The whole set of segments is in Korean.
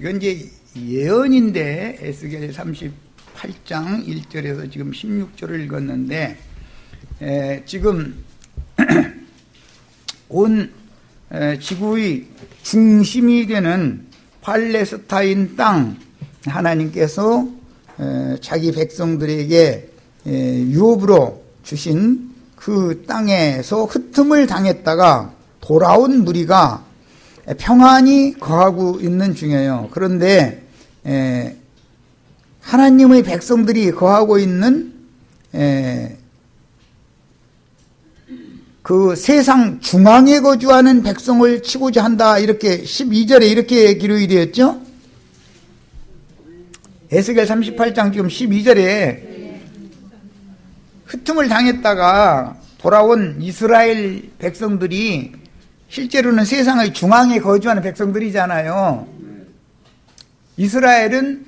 이건 이제 예언인데 에스겔 38장 1절에서 지금 16절을 읽었는데 지금 온 지구의 중심이 되는 팔레스타인 땅 하나님께서 자기 백성들에게 유업으로 주신 그 땅에서 흩음을 당했다가 돌아온 무리가 평안히 거하고 있는 중이에요. 그런데 하나님의 백성들이 거하고 있는 그 세상 중앙에 거주하는 백성을 치고자 한다, 이렇게 12절에 이렇게 기록이 되었죠. 에스겔 38장 지금 12절에 흩음을 당했다가 돌아온 이스라엘 백성들이 실제로는 세상의 중앙에 거주하는 백성들이잖아요. 이스라엘은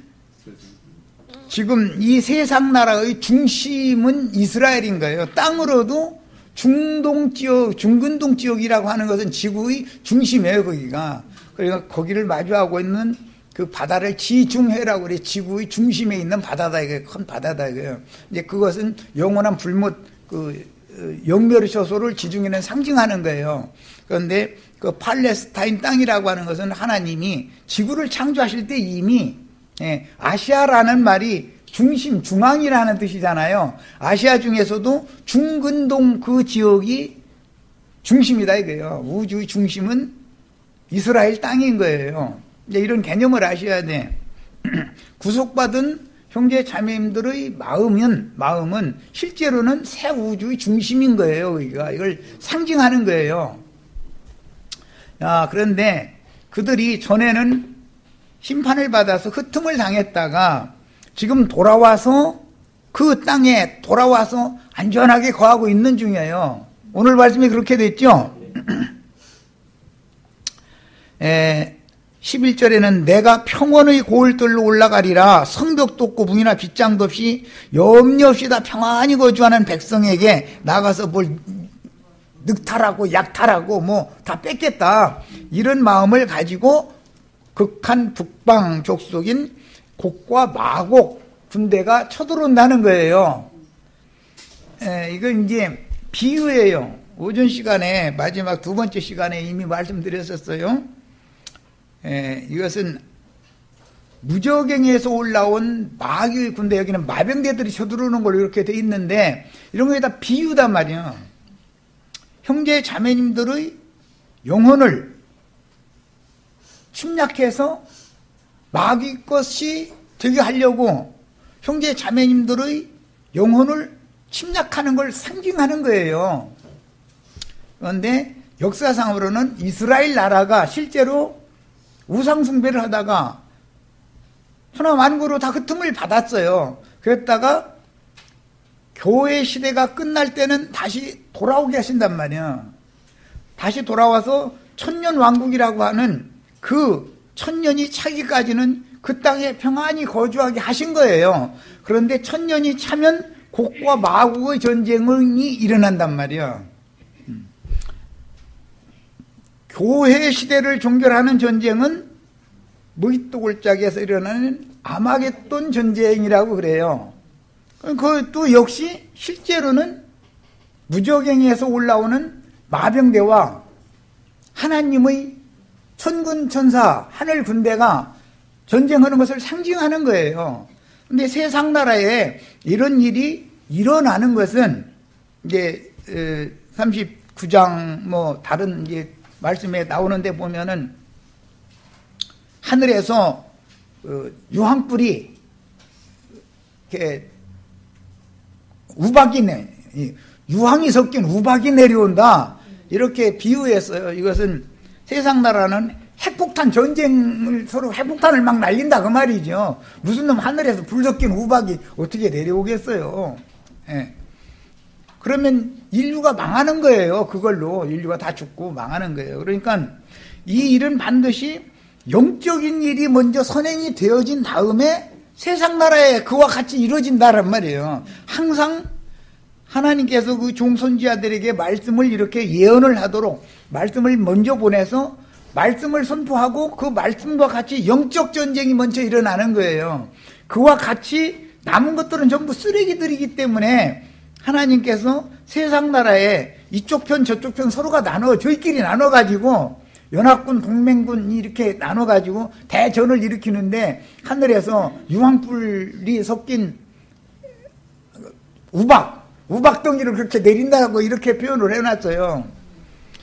지금 이 세상 나라의 중심은 이스라엘인 거예요. 땅으로도 중동 지역, 중근동 지역이라고 하는 것은 지구의 중심이에요, 거기가. 그러니까 거기를 마주하고 있는 그 바다를 지중해라고 그래. 지구의 중심에 있는 바다다, 이게 큰 바다다, 이거예요. 이제 그것은 영원한 불못, 영멸의 처소를 지중해는 상징하는 거예요. 그런데 그 팔레스타인 땅이라고 하는 것은 하나님이 지구를 창조하실 때 이미 아시아라는 말이 중심, 중앙이라는 뜻이잖아요. 아시아 중에서도 중근동 그 지역이 중심이다 이거예요. 우주의 중심은 이스라엘 땅인 거예요. 이제 이런 개념을 아셔야 돼. 구속받은 형제 자매님들의 마음은 실제로는 새 우주의 중심인 거예요. 우리가 이걸 상징하는 거예요. 그런데 그들이 전에는 심판을 받아서 흩음을 당했다가 지금 돌아와서 그 땅에 돌아와서 안전하게 거하고 있는 중이에요. 오늘 말씀이 그렇게 됐죠. 11절에는 내가 평원의 고을들로 올라가리라. 성벽도 없고 문이나 빗장도 없이 염려 없이 다 평안히 거주하는 백성에게 나가서 뭘 늑탈하고 약탈하고 뭐 다 뺏겠다, 이런 마음을 가지고 극한 북방 족속인 곡과 마곡 군대가 쳐들어온다는 거예요. 이건 이제 비유예요. 오전 시간에 마지막 두 번째 시간에 이미 말씀드렸었어요. 이것은 무저갱에서 올라온 마귀의 군대, 여기는 마병대들이 쳐들어오는 걸로 이렇게 돼 있는데 이런 게 다 비유단 말이에요. 형제 자매님들의 영혼을 침략해서 마귀 것이 되게 하려고 형제 자매님들의 영혼을 침략하는 걸 상징하는 거예요. 그런데 역사상으로는 이스라엘 나라가 실제로 우상숭배를 하다가 천하만국으로 다 흩음을 받았어요. 그랬다가 교회 시대가 끝날 때는 다시 돌아오게 하신단 말이야. 다시 돌아와서 천년왕국이라고 하는 그 천년이 차기까지는 그 땅에 평안히 거주하게 하신 거예요. 그런데 천년이 차면 곡과 마곡의 전쟁이 일어난단 말이야. 교회 시대를 종결하는 전쟁은 무기토 골짜기에서 일어나는 아마겟돈 전쟁이라고 그래요. 그것도 역시 실제로는 무저갱에서 올라오는 마병대와 하나님의 천군 천사 하늘 군대가 전쟁하는 것을 상징하는 거예요. 근데 세상 나라에 이런 일이 일어나는 것은 이제 39장 뭐 다른 이제 말씀에 나오는데 보면은 하늘에서 유황불이 이렇게 유황이 섞인 우박이 내려온다, 이렇게 비유했어요. 이것은 세상 나라는 핵폭탄 전쟁을, 서로 핵폭탄을 막 날린다 그 말이죠. 무슨 놈 하늘에서 불 섞인 우박이 어떻게 내려오겠어요. 그러면 인류가 망하는 거예요. 그걸로 인류가 다 죽고 망하는 거예요. 그러니까 이 일은 반드시 영적인 일이 먼저 선행이 되어진 다음에 세상 나라에 그와 같이 이루어진다란 말이에요. 항상 하나님께서 그 종선지자들에게 말씀을 이렇게 예언을 하도록 말씀을 먼저 보내서 말씀을 선포하고 그 말씀과 같이 영적 전쟁이 먼저 일어나는 거예요. 그와 같이 남은 것들은 전부 쓰레기들이기 때문에 하나님께서 세상 나라에 이쪽 편 저쪽 편 서로가 저희끼리 나눠가지고 연합군 동맹군이 이렇게 나눠가지고 대전을 일으키는데 하늘에서 유황불이 섞인 우박덩이를 그렇게 내린다고 이렇게 표현을 해놨어요.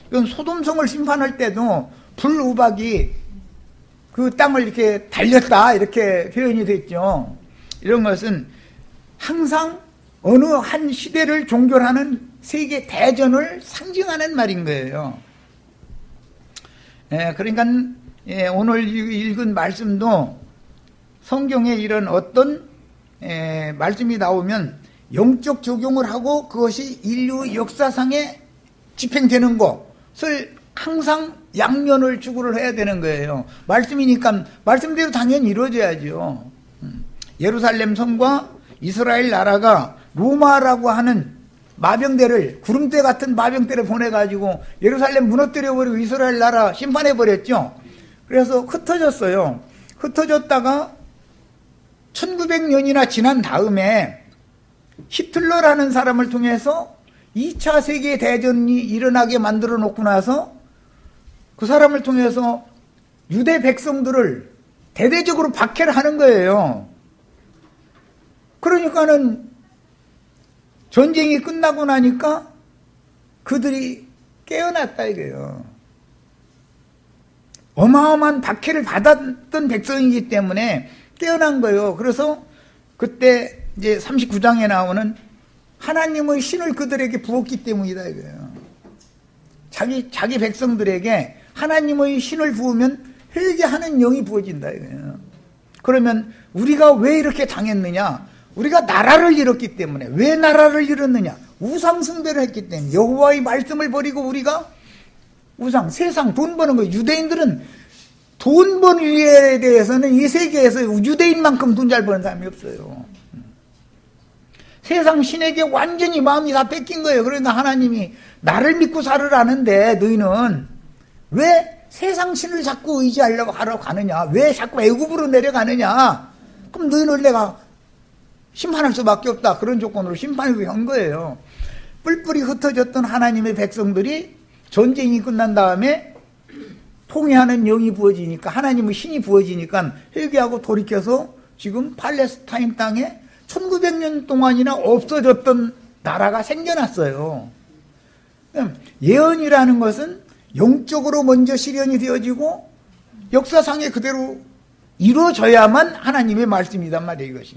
이건 소돔성을 심판할 때도 불우박이 그 땅을 이렇게 달렸다 이렇게 표현이 됐죠. 이런 것은 항상 어느 한 시대를 종결하는 세계 대전을 상징하는 말인 거예요. 그러니까 오늘 읽은 말씀도 성경에 이런 어떤 말씀이 나오면 영적 적용을 하고 그것이 인류 역사상에 집행되는 것을 항상 양면을 추구를 해야 되는 거예요. 말씀이니까 말씀대로 당연히 이루어져야죠. 예루살렘 성과 이스라엘 나라가 로마라고 하는 마병대를, 구름대 같은 마병대를 보내가지고 예루살렘 무너뜨려버리고 이스라엘 나라 심판해버렸죠. 그래서 흩어졌어요. 흩어졌다가 1900년이나 지난 다음에 히틀러라는 사람을 통해서 2차 세계대전이 일어나게 만들어 놓고 나서 그 사람을 통해서 유대 백성들을 대대적으로 박해를 하는 거예요. 그러니까는 전쟁이 끝나고 나니까 그들이 깨어났다 이거예요. 어마어마한 박해를 받았던 백성이기 때문에 깨어난 거예요. 그래서 그때 이제 39장에 나오는 하나님의 신을 그들에게 부었기 때문이다 이거예요. 자기 백성들에게 하나님의 신을 부으면 회개하는 영이 부어진다 이거예요. 그러면 우리가 왜 이렇게 당했느냐? 우리가 나라를 잃었기 때문에. 왜 나라를 잃었느냐? 우상 숭배를 했기 때문에. 여호와의 말씀을 버리고 우리가 우상, 세상, 돈 버는 거. 유대인들은 돈 버는 일에 대해서는 이 세계에서 유대인만큼 돈 잘 버는 사람이 없어요. 세상 신에게 완전히 마음이 다 뺏긴 거예요. 그러니까 하나님이 나를 믿고 살으라는데 너희는 왜 세상 신을 자꾸 의지하려고 하러 가느냐? 왜 자꾸 애굽으로 내려가느냐? 그럼 너희는 내가 심판할 수밖에 없다. 그런 조건으로 심판을 한 거예요. 뿔뿔이 흩어졌던 하나님의 백성들이 전쟁이 끝난 다음에 통회하는 영이 부어지니까, 하나님의 신이 부어지니까 회개하고 돌이켜서 지금 팔레스타인 땅에 1900년 동안이나 없어졌던 나라가 생겨났어요. 예언이라는 것은 영적으로 먼저 실현이 되어지고 역사상에 그대로 이루어져야만 하나님의 말씀이단 말이에요. 이것이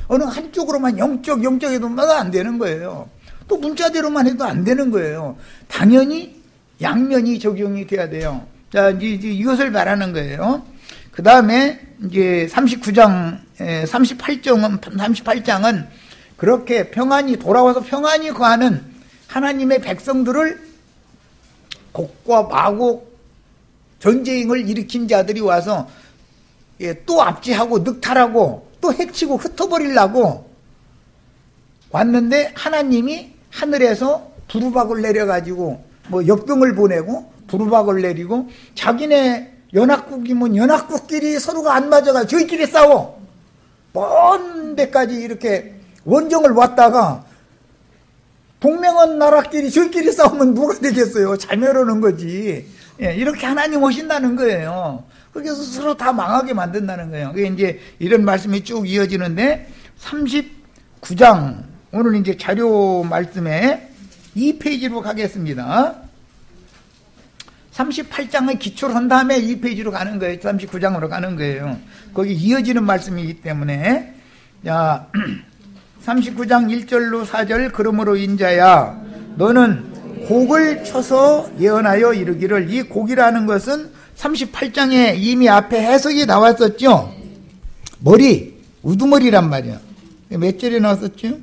어느 한쪽으로만 영적에도만 안 되는 거예요. 또 문자대로만 해도 안 되는 거예요. 당연히 양면이 적용이 돼야 돼요. 자, 이제 이것을 말하는 거예요. 그 다음에 이제 38장은 그렇게 평안이 돌아와서 평안이 거하는 하나님의 백성들을 곡과 마곡 전쟁을 일으킨 자들이 와서 또 압제하고 늑탈하고 또 해치고 흩어버리려고 왔는데 하나님이 하늘에서 두루박을 내려가지고 뭐 역병을 보내고 두루박을 내리고 자기네 연합국이면 연합국끼리 서로가 안 맞아가 저희끼리 싸워. 먼 데까지 이렇게 원정을 왔다가 동맹원 나라끼리 저희끼리 싸우면 누가 되겠어요? 자멸하는 거지. 예, 이렇게 하나님 오신다는 거예요. 그래서 서로 다 망하게 만든다는 거예요. 그게 이제 이런 말씀이 쭉 이어지는데 39장 오늘 이제 자료 말씀에 2페이지로 가겠습니다. 38장의 기초를 한 다음에 2페이지로 가는 거예요. 39장으로 가는 거예요. 거기 이어지는 말씀이기 때문에. 자, 39장 1절로 4절 그러므로 인자야 너는 곡을 쳐서 예언하여 이르기를. 이 곡이라는 것은 38장에 이미 앞에 해석이 나왔었죠. 머리, 우두머리란 말이야. 몇 절에 나왔었죠?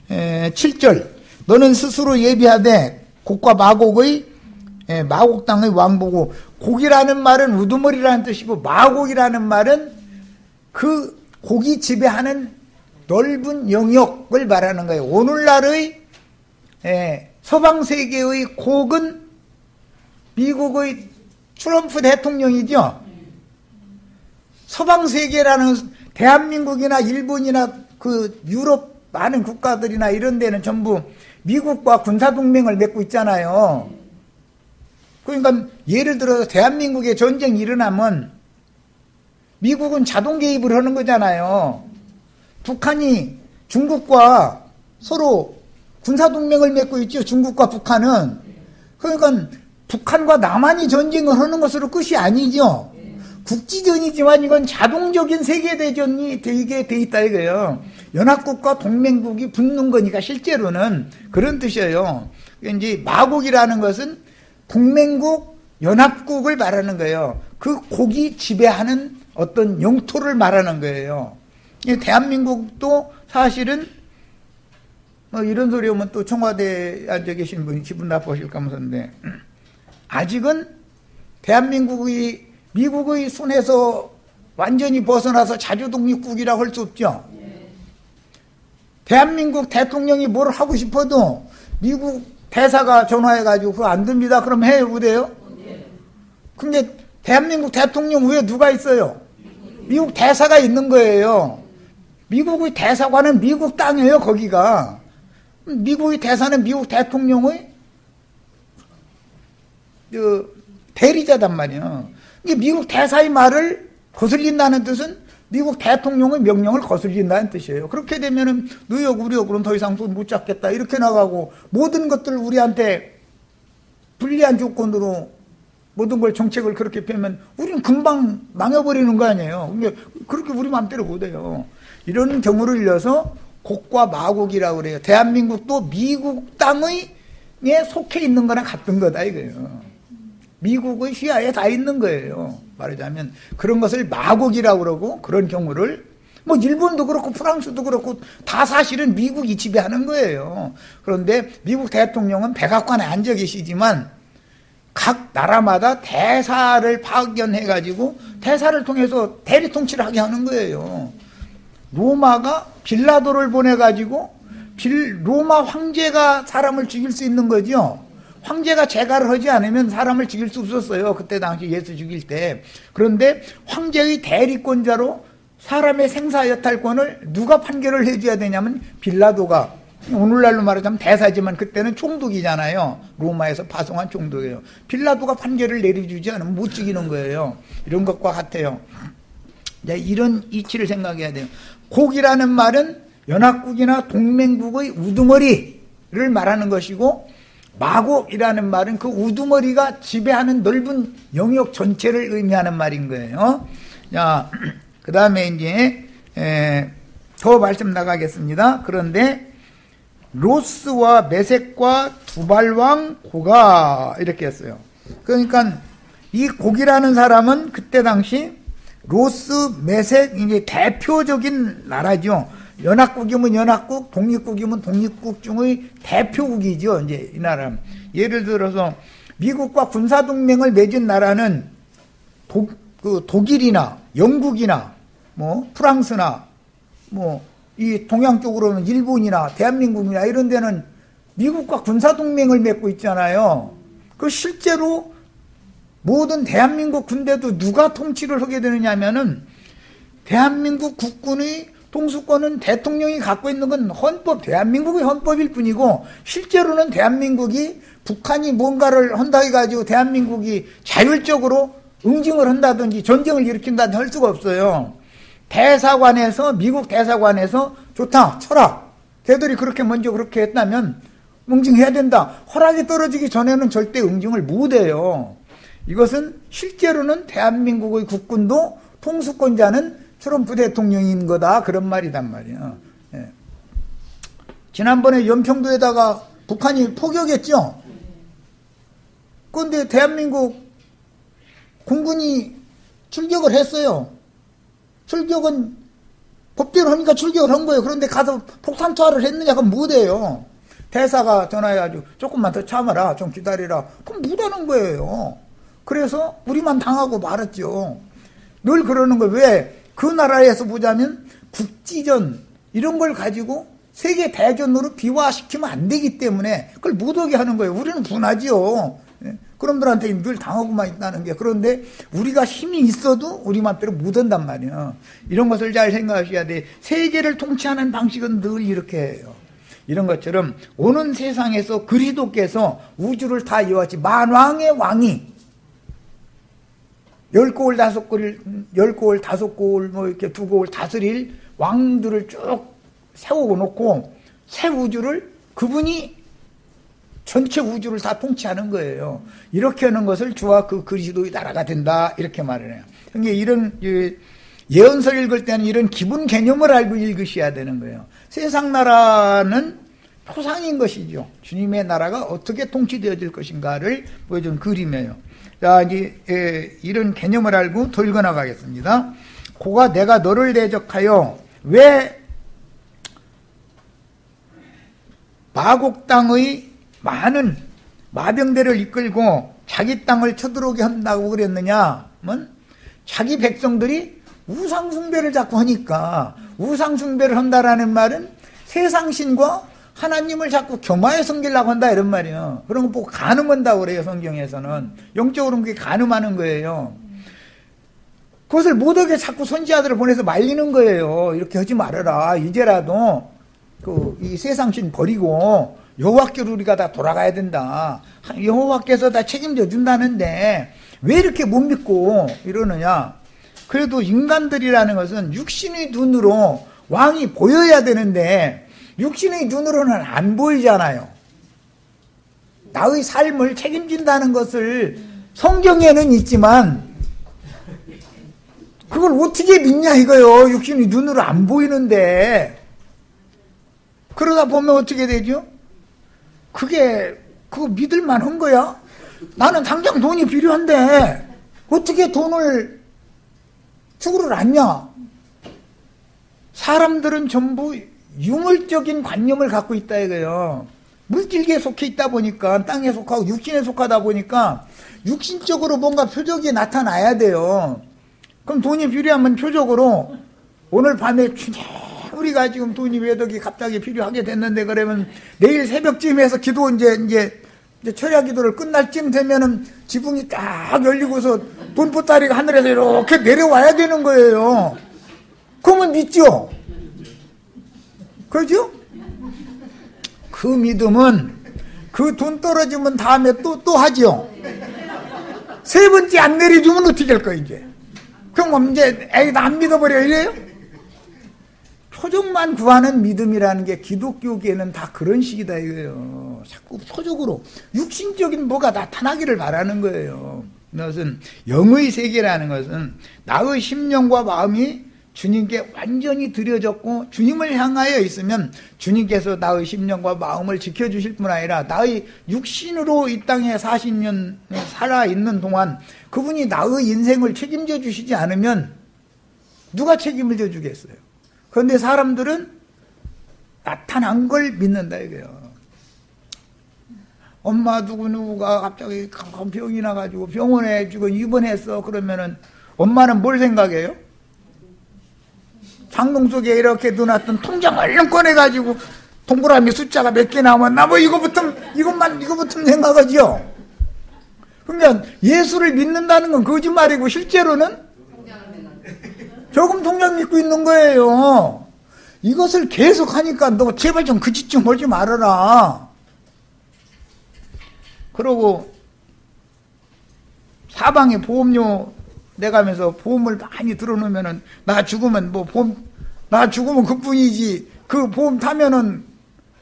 7절 너는 스스로 예비하되 곡과 마곡의 마곡 땅의 왕보고. 곡이라는 말은 우두머리라는 뜻이고 마곡이라는 말은 그 곡이 지배하는 넓은 영역을 말하는 거예요. 오늘날의 서방 세계의 곡은 미국의 트럼프 대통령이죠. 서방 세계라는 대한민국이나 일본이나 그 유럽 많은 국가들이나 이런 데는 전부 미국과 군사동맹을 맺고 있잖아요. 그러니까 예를 들어서 대한민국에 전쟁이 일어나면 미국은 자동 개입을 하는 거잖아요. 북한이 중국과 서로 군사동맹을 맺고 있죠. 중국과 북한은. 그러니까 북한과 남한이 전쟁을 하는 것으로 끝이 아니죠. 국지전이지만 이건 자동적인 세계대전이 되게 돼 있다 이거예요. 연합국과 동맹국이 붙는 거니까 실제로는 그런 뜻이에요. 이제 마국이라는 것은 동맹국, 연합국을 말하는 거예요. 그 국이 지배하는 어떤 영토를 말하는 거예요. 대한민국도 사실은 뭐 이런 소리 오면 또 청와대에 앉아 계신 분이 기분 나쁘실까 하면서인데 아직은 대한민국이 미국의 손에서 완전히 벗어나서 자주독립국이라고 할 수 없죠. 대한민국 대통령이 뭘 하고 싶어도 미국 대사가 전화해가지고 그거 안 됩니다. 그럼 해요, 못해요? 근데 대한민국 대통령 위에 누가 있어요? 미국 대사가 있는 거예요. 미국의 대사관은 미국 땅이에요, 거기가. 미국의 대사는 미국 대통령의 대리자단 말이에요. 이게 미국 대사의 말을 거슬린다는 뜻은 미국 대통령의 명령을 거슬린다는 뜻이에요. 그렇게 되면은 뉴욕, 우리역으로는 더 이상 돈 못 잡겠다 이렇게 나가고 모든 것들 우리한테 불리한 조건으로 모든 걸 정책을 그렇게 펴면 우리는 금방 망해버리는 거 아니에요. 그러니까 그렇게 우리 마음대로 못해요. 이런 경우를 이어서 곡과 마곡이라고 그래요. 대한민국도 미국 땅에 속해 있는 거랑 같은 거다 이거예요. 미국의 휘하에 다 있는 거예요. 말하자면 그런 것을 마곡이라고 그러고 그런 경우를 뭐 일본도 그렇고 프랑스도 그렇고 다 사실은 미국이 지배하는 거예요. 그런데 미국 대통령은 백악관에 앉아 계시지만 각 나라마다 대사를 파견해가지고 대사를 통해서 대리 통치를 하게 하는 거예요. 로마가 빌라도를 보내가지고 로마 황제가 사람을 죽일 수 있는 거죠. 황제가 재가를 하지 않으면 사람을 죽일 수 없었어요. 그때 당시 예수 죽일 때. 그런데 황제의 대리권자로 사람의 생사여탈권을 누가 판결을 해줘야 되냐면 빌라도가, 오늘날로 말하자면 대사지만 그때는 총독이잖아요. 로마에서 파송한 총독이에요. 빌라도가 판결을 내려주지 않으면 못 죽이는 거예요. 이런 것과 같아요. 이런 이치를 생각해야 돼요. 곡이라는 말은 연합국이나 동맹국의 우두머리를 말하는 것이고, 마곡이라는 말은 그 우두머리가 지배하는 넓은 영역 전체를 의미하는 말인 거예요. 자, 그 다음에 이제 더 말씀 나가겠습니다. 그런데 로스와 메섹과 두발왕 고가 이렇게 했어요. 그러니까 이 곡이라는 사람은 그때 당시 로스, 메섹 이제 대표적인 나라죠. 연합국이면 연합국, 독립국이면 독립국 중의 대표국이죠. 이제 이 나라. 예를 들어서 미국과 군사동맹을 맺은 나라는 독일이나 영국이나 뭐 프랑스나 뭐 이 동양 쪽으로는 일본이나 대한민국이나 이런 데는 미국과 군사동맹을 맺고 있잖아요. 그 실제로 모든 대한민국 군대도 누가 통치를 하게 되느냐 하면은 대한민국 국군의 통수권은 대통령이 갖고 있는 건 대한민국의 헌법일 뿐이고, 실제로는 대한민국이 북한이 뭔가를 한다 해가지고 대한민국이 자율적으로 응징을 한다든지 전쟁을 일으킨다든지 할 수가 없어요. 대사관에서, 미국 대사관에서 좋다, 쳐라. 걔들이 그렇게 먼저 그렇게 했다면 응징해야 된다. 허락이 떨어지기 전에는 절대 응징을 못 해요. 이것은 실제로는 대한민국의 국군도 통수권자는 트럼프 대통령인 거다, 그런 말이단 말이야. 예. 지난번에 연평도에다가 북한이 포격했죠. 그런데 대한민국 공군이 출격을 했어요. 출격은 법대로 하니까 출격을 한 거예요. 그런데 가서 폭탄 투하를 했느냐? 그건 못해요. 대사가 전화해가지고 조금만 더 참아라, 좀 기다리라. 그럼 못하는 거예요. 그래서 우리만 당하고 말았죠. 늘 그러는 거예요. 왜? 그 나라에서 보자면 국지전 이런 걸 가지고 세계 대전으로 비화시키면 안 되기 때문에 그걸 못 오게 하는 거예요. 우리는 분하지요. 그놈들한테 늘 당하고만 있다는 게. 그런데 우리가 힘이 있어도 우리 맘대로 못 한단 말이에요. 이런 것을 잘 생각하셔야 돼. 세계를 통치하는 방식은 늘 이렇게 해요. 이런 것처럼 오는 세상에서 그리스도께서 우주를 다 이어왔지. 만왕의 왕이 10고을 5고을 10고을 5고을 뭐 이렇게 2고을 다스릴 왕들을 쭉 세워놓고 새 우주를 그분이 전체 우주를 다 통치하는 거예요. 이렇게 하는 것을 주와 그 그리스도의 나라가 된다 이렇게 말을 해요. 그러니까 이런 예언서 읽을 때는 이런 기본 개념을 알고 읽으셔야 되는 거예요. 세상 나라는 표상인 것이죠. 주님의 나라가 어떻게 통치되어질 것인가를 보여준 그림이에요. 자, 이제 이런 개념을 알고 더 읽어나가겠습니다. 고가 내가 너를 대적하여 왜 마곡 땅의 많은 마병대를 이끌고 자기 땅을 쳐들어오게 한다고 그랬느냐? 자기 백성들이 우상숭배를 자꾸 하니까, 우상숭배를 한다라는 말은 세상신과 하나님을 자꾸 겸하여 섬기려고 한다 이런 말이에요. 그런 거 보고 간음한다고 그래요. 성경에서는 영적으로 그게 간음하는 거예요. 그것을 못하게 자꾸 선지자들을 보내서 말리는 거예요. 이렇게 하지 말아라. 이제라도 이 세상신 버리고 여호와께로 우리가 다 돌아가야 된다. 여호와께서 다 책임져 준다는데 왜 이렇게 못 믿고 이러느냐? 그래도 인간들이라는 것은 육신의 눈으로 왕이 보여야 되는데 육신의 눈으로는 안 보이잖아요. 나의 삶을 책임진다는 것을 성경에는 있지만 그걸 어떻게 믿냐 이거요. 육신의 눈으로 안 보이는데. 그러다 보면 어떻게 되죠? 그거 믿을 만한 거야? 나는 당장 돈이 필요한데 어떻게 돈을 주고를 않냐? 사람들은 전부 유물적인 관념을 갖고 있다 이거예요. 물질계에 속해 있다 보니까, 땅에 속하고 육신에 속하다 보니까 육신적으로 뭔가 표적이 나타나야 돼요. 그럼 돈이 필요하면 표적으로 오늘 밤에 우리가 지금 돈이 외덕이 갑자기 필요하게 됐는데 그러면 내일 새벽쯤에서 기도 이제 철야 기도를 끝날 쯤 되면은 지붕이 딱 열리고서 돈보따리가 하늘에서 이렇게 내려와야 되는 거예요. 그러면 믿죠? 그렇죠? 그 믿음은 그 돈 떨어지면 다음에 또 하죠. 세 번째 안 내려주면 어떻게 할 거야 이제? 그럼 이제 에이 나 안 믿어버려 이래요? 표적만 구하는 믿음이라는 게 기독교계는 다 그런 식이다 이거예요. 자꾸 표적으로 육신적인 뭐가 나타나기를 바라는 거예요. 이것은 영의 세계라는 것은 나의 심령과 마음이 주님께 완전히 드려졌고 주님을 향하여 있으면 주님께서 나의 심령과 마음을 지켜주실 뿐 아니라 나의 육신으로 이 땅에 40년 살아있는 동안 그분이 나의 인생을 책임져 주시지 않으면 누가 책임을 져 주겠어요? 그런데 사람들은 나타난 걸 믿는다 이거예요. 엄마 누구누구가 갑자기 병이 나가지고 병원에 지금 입원했어. 그러면은 엄마는 뭘 생각해요? 장롱 속에 이렇게 넣어놨던 통장 얼른 꺼내가지고 동그라미 숫자가 몇 개 나오면 나 뭐 이거부터 생각하죠. 그러니까 예수를 믿는다는 건 거짓말이고 실제로는 조금 통장 믿고 있는 거예요. 이것을 계속 하니까 너 제발 좀 그 짓 좀 하지 말아라. 그러고 사방에 보험료 내가면서 보험을 많이 들어놓으면은 나 죽으면 그뿐이지. 그 보험 타면은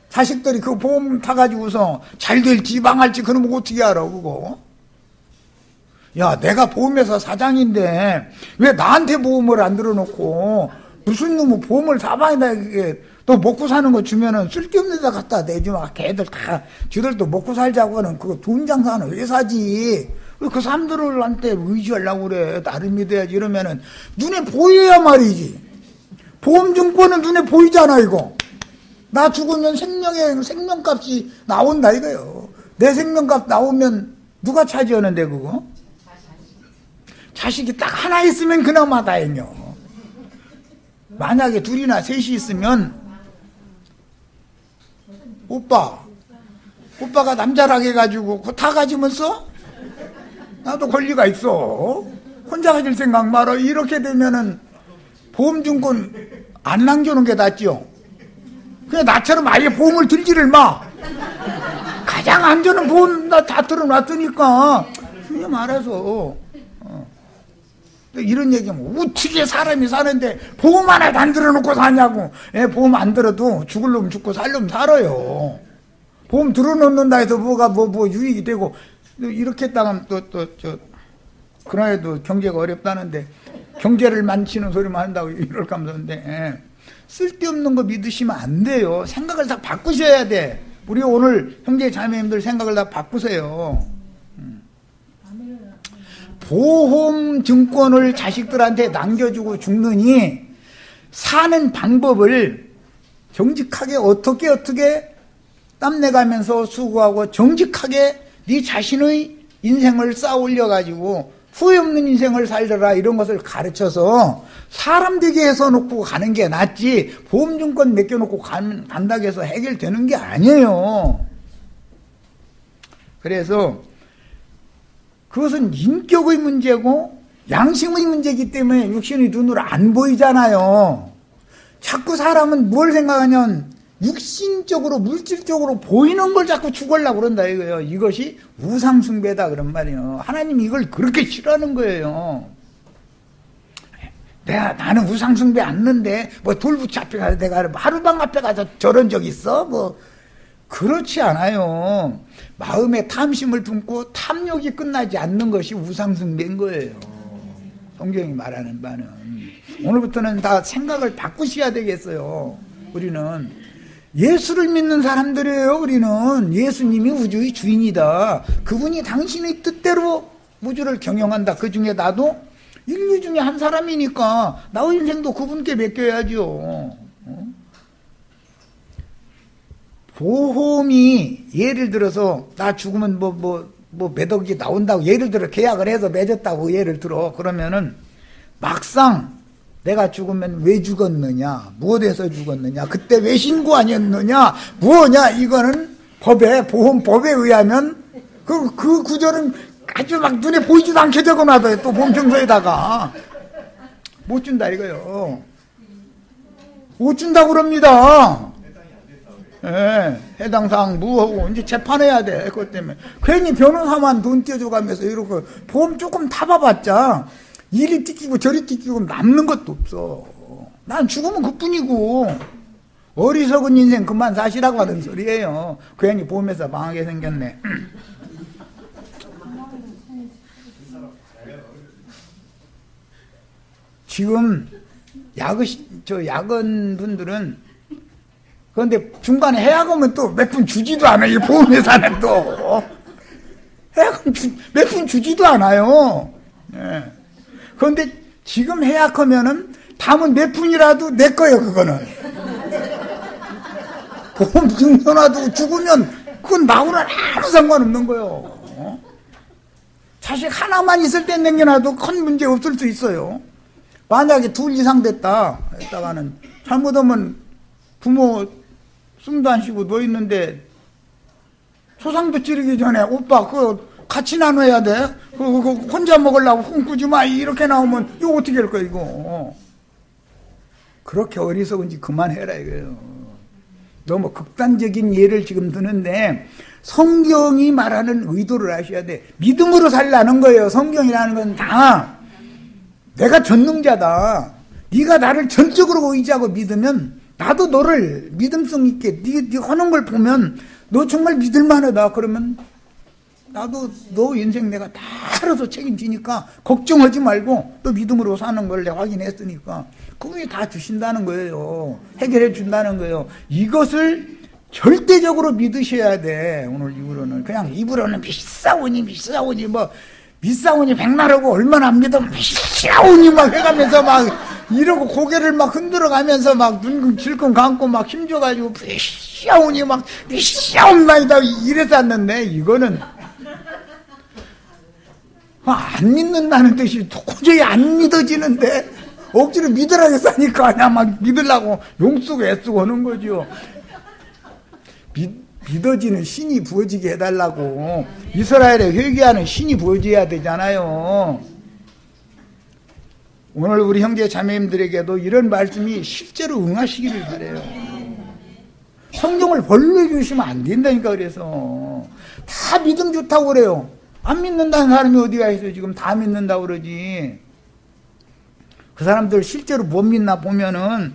자식들이 그 보험 타가지고서 잘 될지 망할지 그러면 어떻게 알아 그거? 야 내가 보험회사 사장인데 왜 나한테 보험을 안 들어놓고 무슨 놈의 보험을 사방에다 이게 또 먹고 사는 거 주면은 쓸데없는 데다 갖다 내주면 걔들 다 지들도 먹고 살자고 하는 그거 돈 장사하는 회사지. 왜 그 사람들한테 의지하려고 그래? 나를 믿어야지. 이러면은 눈에 보여야 말이지. 보험증권은 눈에 보이잖아 이거. 나 죽으면 생명값이 나온다 이거요. 내 생명값 나오면 누가 차지하는데 그거? 자식이 딱 하나 있으면 그나마 다행이요. 만약에 둘이나 셋이 있으면 오빠가 남자라고 해가지고 그거 다 가지면 써? 나도 권리가 있어. 혼자 가질 생각 말아. 이렇게 되면은 보험증권 안 남겨놓은 게 낫죠. 그냥 나처럼 아예 보험을 들지를 마. 가장 안전한 보험 나 다 들어놨으니까. 그냥 말해서 이런 얘기하면 어떻게 사람이 사는데 보험 하나도 안 들어놓고 사냐고. 보험 안 들어도 죽을 놈 죽고 살 놈 살아요. 보험 들어놓는다 해서 뭐가 뭐 유익이 되고 이렇게 했다가는 그나마도 경제가 어렵다는데 경제를 만지는 소리만 한다고 이럴까 하면서인데 쓸데없는 거 믿으시면 안 돼요. 생각을 다 바꾸셔야 돼. 우리 오늘 형제 자매님들 생각을 다 바꾸세요. 보험 증권을 자식들한테 남겨주고 죽느니 사는 방법을 정직하게 어떻게 땀내가면서 수고하고 정직하게 네 자신의 인생을 쌓아 올려가지고 후회 없는 인생을 살려라 이런 것을 가르쳐서 사람 되게 해서 놓고 가는 게 낫지 보험증권 맡겨놓고 간다고 해서 해결되는 게 아니에요. 그래서 그것은 인격의 문제고 양심의 문제이기 때문에 육신의 눈으로 안 보이잖아요. 자꾸 사람은 뭘 생각하냐면 육신적으로 물질적으로 보이는 걸 자꾸 죽으려고 그런다 이거예요. 이것이 우상숭배다 그런 말이에요. 하나님이 이걸 그렇게 싫어하는 거예요. 나는 우상숭배 않는데 뭐 돌부치 앞에 가서 내가 하루방 앞에 가서 저런 적 있어? 뭐 그렇지 않아요. 마음에 탐심을 품고 탐욕이 끝나지 않는 것이 우상숭배인 거예요. 성경이 말하는 바는. 오늘부터는 다 생각을 바꾸셔야 되겠어요. 우리는 예수를 믿는 사람들이에요. 우리는 예수님이 우주의 주인이다. 그분이 당신의 뜻대로 우주를 경영한다. 그 중에 나도 인류 중에 한 사람이니까 나의 인생도 그분께 맡겨야죠. 보험이 예를 들어서 나 죽으면 몇 억이 나온다고 예를 들어 계약을 해서 맺었다고 예를 들어 그러면은 막상 내가 죽으면 왜 죽었느냐 무엇에서 죽었느냐 그때 왜 신고 아니었느냐 뭐냐 이거는 보험법에 의하면 그 구절은 아주 막 눈에 보이지도 않게 적어놔둬요. 또 보험증서에다가 못 준다 이거요. 못 준다고 그럽니다. 예, 해당 사항 무하고 이제 재판해야 돼. 그것 때문에 괜히 변호사만 돈 떼줘가면서 이러고 보험 조금 타봐봤자 이리 띠끼고 저리 띠끼고 남는 것도 없어. 난 죽으면 그뿐이고 어리석은 인생 그만 사시라고 하는 소리예요. 괜히 보험회사 망하게 생겼네. 지금 야근 분들은 그런데 중간에 해약하면 또 몇 푼 주지도 않아요. 이 보험회사는 또 해약하면 몇 푼 주지도 않아요. 예. 그런데 지금 해약하면은 다음은 몇 푼이라도 내 거예요. 그거는 보험 증서놔두고 죽으면 그건 나하고는 아무 상관없는 거예요. 자식 하나만 있을 때 남겨놔도 큰 문제 없을 수 있어요. 만약에 둘 이상 됐다 했다가는 잘못하면 부모 숨도 안 쉬고 너 있는데 소상도 찌르기 전에 오빠 그거 같이 나눠야 돼. 그거 혼자 먹으려고 꿈꾸지 마. 이렇게 나오면 이거 어떻게 할 거야 이거. 그렇게 어리석은지 그만해라 이거예요. 너무 극단적인 예를 지금 드는데 성경이 말하는 의도를 아셔야 돼. 믿음으로 살라는 거예요. 성경이라는 건 다 내가 전능자다. 네가 나를 전적으로 의지하고 믿으면 나도 너를 믿음성 있게 네 하는 걸 보면 너 정말 믿을만하다. 그러면 나도 너 인생 내가 다 알아서 책임지니까 걱정하지 말고 또 믿음으로 사는 걸 내가 확인했으니까 그분이 다 주신다는 거예요. 해결해 준다는 거예요. 이것을 절대적으로 믿으셔야 돼. 오늘 이후로는 그냥 입으로는 비싸우니 뭐 비싸우니 백날하고 얼마나 안 믿으면 비싸우니 막 해가면서 막 이러고 고개를 막 흔들어 가면서 막 눈 질끈 감고 막 힘줘가지고 비싸우니 막 비싸움나이다 이래서 왔는데 이거는 안 믿는다는 뜻이 도저히 안 믿어지는데 억지로 믿으라고 싸니까 그냥 막 믿으려고 용쓰고 애쓰고 하는 거죠. 믿어지는 신이 부어지게 해달라고. 이스라엘에 회개하는 신이 부어져야 되잖아요. 오늘 우리 형제 자매님들에게도 이런 말씀이 실제로 응하시기를 바라요. 성경을 벌로 주시면 안 된다니까. 그래서 다 믿음 좋다고 그래요. 안 믿는다는 사람이 어디가 있어요. 지금 다 믿는다고 그러지. 그 사람들 실제로 못 믿나 보면은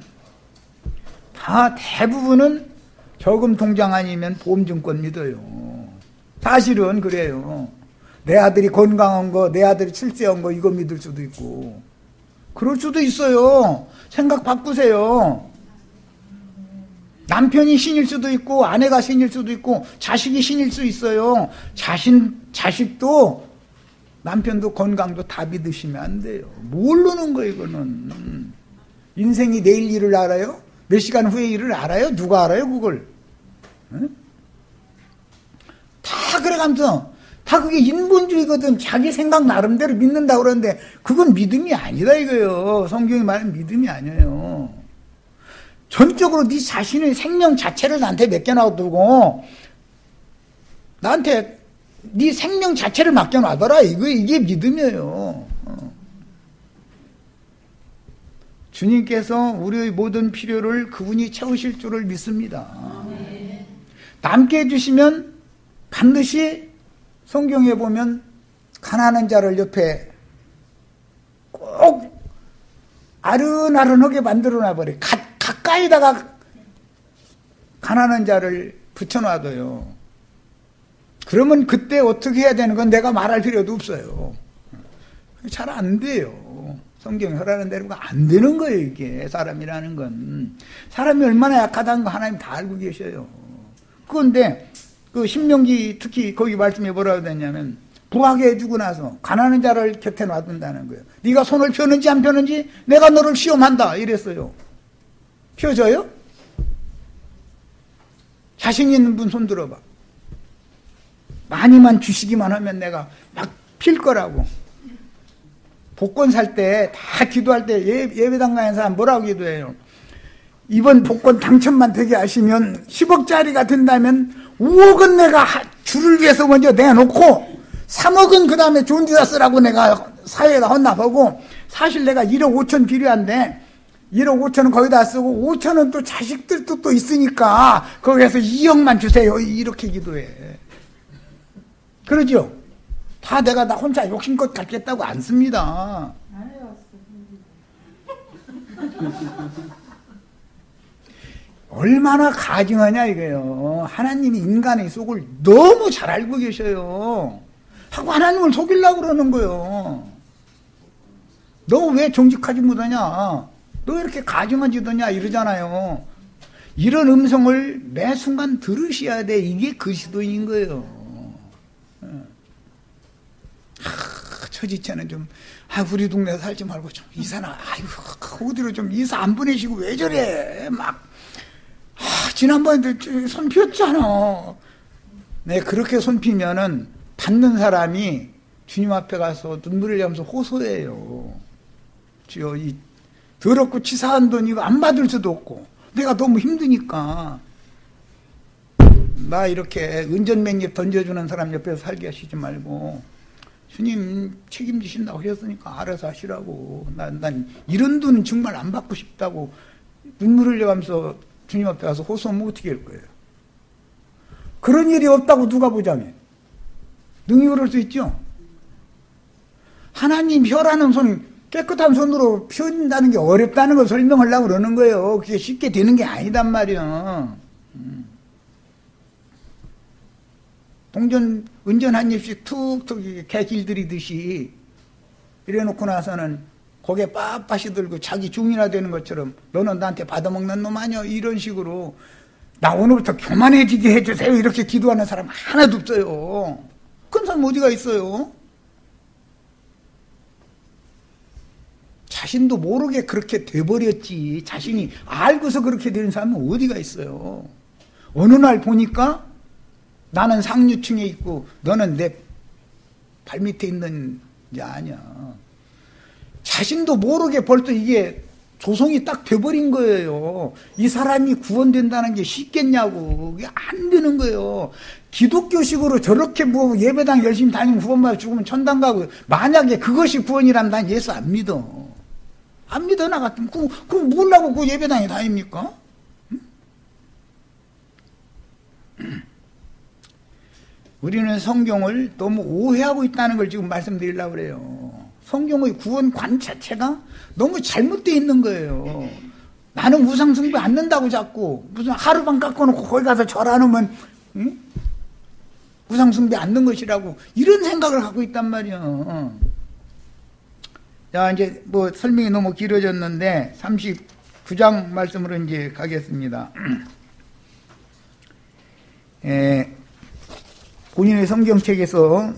다 대부분은 저금 통장 아니면 보험증권 믿어요. 사실은 그래요. 내 아들이 건강한 거, 내 아들이 출세한 거 이거 믿을 수도 있고 그럴 수도 있어요. 생각 바꾸세요. 남편이 신일 수도 있고 아내가 신일 수도 있고 자식이 신일 수 있어요. 자식도 남편도 건강도 다 믿으시면 안 돼요. 모르는 거예요. 이거는 인생이 내일 일을 알아요? 몇 시간 후의 일을 알아요? 누가 알아요 그걸? 응? 다 그래가면서 다 그게 인본주의거든. 자기 생각 나름대로 믿는다고 그러는데 그건 믿음이 아니다 이거예요. 성경이 말하는 믿음이 아니에요. 전적으로 네 자신의 생명 자체를 나한테 맡겨놔두고 나한테 네 생명 자체를 맡겨놔둬라. 이게 믿음이에요. 주님께서 우리의 모든 필요를 그분이 채우실 줄을 믿습니다. 남게 해주시면 반드시 성경에 보면 가난한 자를 옆에 꼭 아른아른하게 만들어놔버려요. 가까이다가 가난한 자를 붙여놔둬요. 그러면 그때 어떻게 해야 되는 건 내가 말할 필요도 없어요. 잘 안 돼요. 성경이 하라는 대로 안 되는 거예요. 이게 사람이라는 건. 사람이 얼마나 약하다는 거 하나님 다 알고 계셔요. 그런데 그 신명기 특히 거기 말씀에 뭐라고 되냐면 부하게 해주고 나서 가난한 자를 곁에 놔둔다는 거예요. 네가 손을 펴는지 안 펴는지 내가 너를 시험한다 이랬어요. 펴져요? 자신 있는 분 손 들어봐. 많이만 주시기만 하면 내가 막 필 거라고. 복권 살 때 다 기도할 때 예배당 가는 사람 뭐라고 기도해요? 이번 복권 당첨만 되게 하시면 10억짜리가 된다면 5억은 내가 주를 위해서 먼저 내놓고 3억은 그 다음에 좋은 데다 쓰라고 내가 사회에다 헌납하고 사실 내가 1억 5천 필요한데 1억 5천은 거기다 쓰고 5천은 또 자식들도 또 있으니까 거기에서 2억만 주세요. 이렇게 기도해. 그러죠? 다 내가 나 혼자 욕심껏 갖겠다고 안 씁니다. 얼마나 가증하냐 이거예요. 하나님이 인간의 속을 너무 잘 알고 계셔요. 하고 하나님을 속이려고 그러는 거예요. 너 왜 정직하지 못하냐? 너 이렇게 가증하지더냐? 이러잖아요. 이런 음성을 매 순간 들으셔야 돼. 이게 그리스도인인 거예요. 처지체는 좀 우리 동네 살지 말고 좀 이사나 어디로 좀 이사 안 보내시고 왜 저래 막 지난번에 손 폈잖아. 네, 그렇게 손 피면은 받는 사람이 주님 앞에 가서 눈물을 흘리면서 호소해요. 주여 이 더럽고 치사한 돈 이거 안 받을 수도 없고 내가 너무 힘드니까 나 이렇게 은전맹립 던져주는 사람 옆에서 살게 하시지 말고 주님 책임지신다고 하셨으니까 알아서 하시라고. 난 이런 돈 정말 안 받고 싶다고 눈물 흘려가면서 주님 앞에 가서 호소하면 어떻게 할 거예요? 그런 일이 없다고 누가 보자면 능히 그럴 수 있죠. 하나님 혀라는 손 깨끗한 손으로 펴진다는 게 어렵다는 걸 설명하려고 그러는 거예요. 그게 쉽게 되는 게 아니단 말이야. 은전 한 입씩 툭툭 개 길들이듯이 이래놓고 나서는 고개 빳빳이 들고 자기 중이나 되는 것처럼 너는 나한테 받아먹는 놈 아니야? 이런 식으로 나 오늘부터 교만해지게 해주세요. 이렇게 기도하는 사람 하나도 없어요. 그런 사람 어디가 있어요? 자신도 모르게 그렇게 돼버렸지. 자신이 알고서 그렇게 되는 사람은 어디가 있어요? 어느 날 보니까 나는 상류층에 있고 너는 내 발밑에 있는 게 아니야. 자신도 모르게 벌써 이게 조성이 딱 돼버린 거예요. 이 사람이 구원된다는 게 쉽겠냐고. 그게 안 되는 거예요. 기독교식으로 저렇게 뭐 예배당 열심히 다니면 구원받아 죽으면 천당 가고, 만약에 그것이 구원이라면 난 예수 안 믿어. 안 믿어, 나 같으면. 그럼 뭐라고 그 예배당에 다닙니까? 우리는 성경을 너무 오해하고 있다는 걸 지금 말씀드리려고 그래요. 성경의 구원관 자체가 너무 잘못되어 있는 거예요. 나는 우상숭배 안 는다고 자꾸 무슨 하루만 깎아놓고 거기 가서 절하놓으면 응? 우상숭배 안 는 것이라고 이런 생각을 갖고 있단 말이야. 자, 이제 뭐 설명이 너무 길어졌는데 39장 말씀으로 이제 가겠습니다. 본인의 성경책에서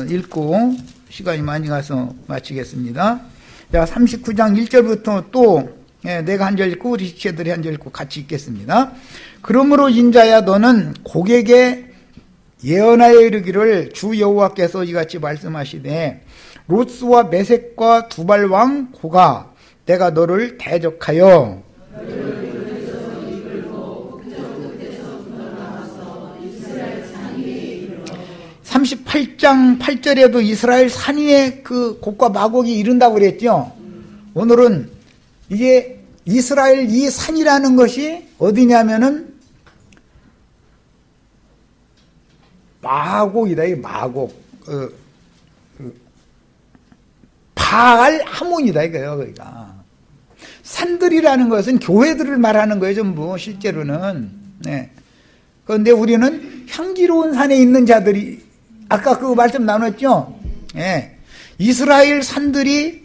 읽고 시간이 많이 가서 마치겠습니다. 자, 39장 1절부터 또 내가 한 절 읽고 우리 지체들이 한 절 읽고 같이 읽겠습니다. 그러므로 인자야 너는 고객에 예언하여 이르기를 주 여호와께서 이같이 말씀하시되 롯스와 메섹과 두발 왕 고가 내가 너를 대적하여 38장 8절에도 이스라엘 산 위에 그 곡과 마곡이 이른다고 그랬죠. 오늘은 이게 이스라엘 이 산이라는 것이 어디냐면은 마곡이다. 이 마곡. 바알 하몬이다 이거예요. 그러니까 산들이라는 것은 교회들을 말하는 거예요. 전부 실제로는. 네. 그런데 우리는 향기로운 산에 있는 자들이 아까 그 말씀 나눴죠? 예. 이스라엘 산들이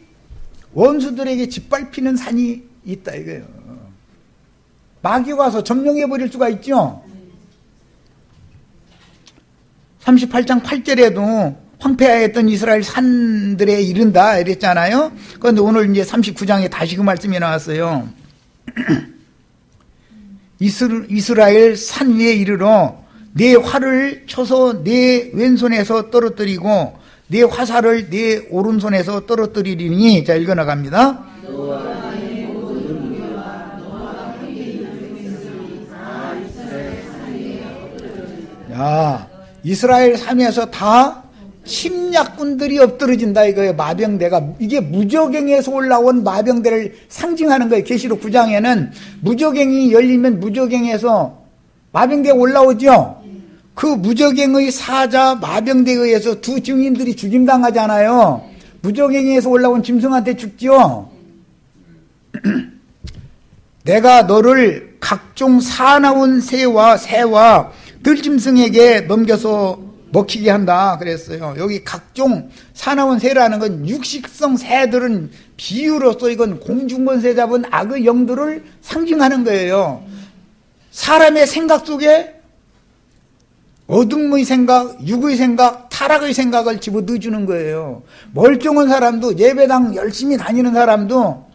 원수들에게 짓밟히는 산이 있다 이거예요. 마귀가 와서 점령해버릴 수가 있죠? 38장 8절에도 황폐하였던 이스라엘 산들에 이른다 이랬잖아요. 그런데 오늘 이제 39장에 다시 그 말씀이 나왔어요. 이스라엘 산 위에 이르러 내 활을 쳐서 내 왼손에서 떨어뜨리고 내 화살을 내 오른손에서 떨어뜨리리니. 자, 읽어나갑니다. 야, 이스라엘 산에서 다 침략군들이 엎드러진다 이거예요. 마병대가. 이게 무저갱에서 올라온 마병대를 상징하는 거예요. 계시록 9장에는 무저갱이 열리면 무저갱에서 마병대가 올라오죠. 그 무저갱의 사자 마병대에 의해서 두 증인들이 죽임당하잖아요. 무저갱에서 올라온 짐승한테 죽죠. 내가 너를 각종 사나운 새와 들짐승에게 넘겨서 먹히게 한다 그랬어요. 여기 각종 사나운 새라는 건 육식성 새들은 비유로서 이건 공중권세 잡은 악의 영들을 상징하는 거예요. 사람의 생각 속에 어둠의 생각, 육의 생각, 타락의 생각을 집어넣어주는 거예요. 멀쩡한 사람도, 예배당 열심히 다니는 사람도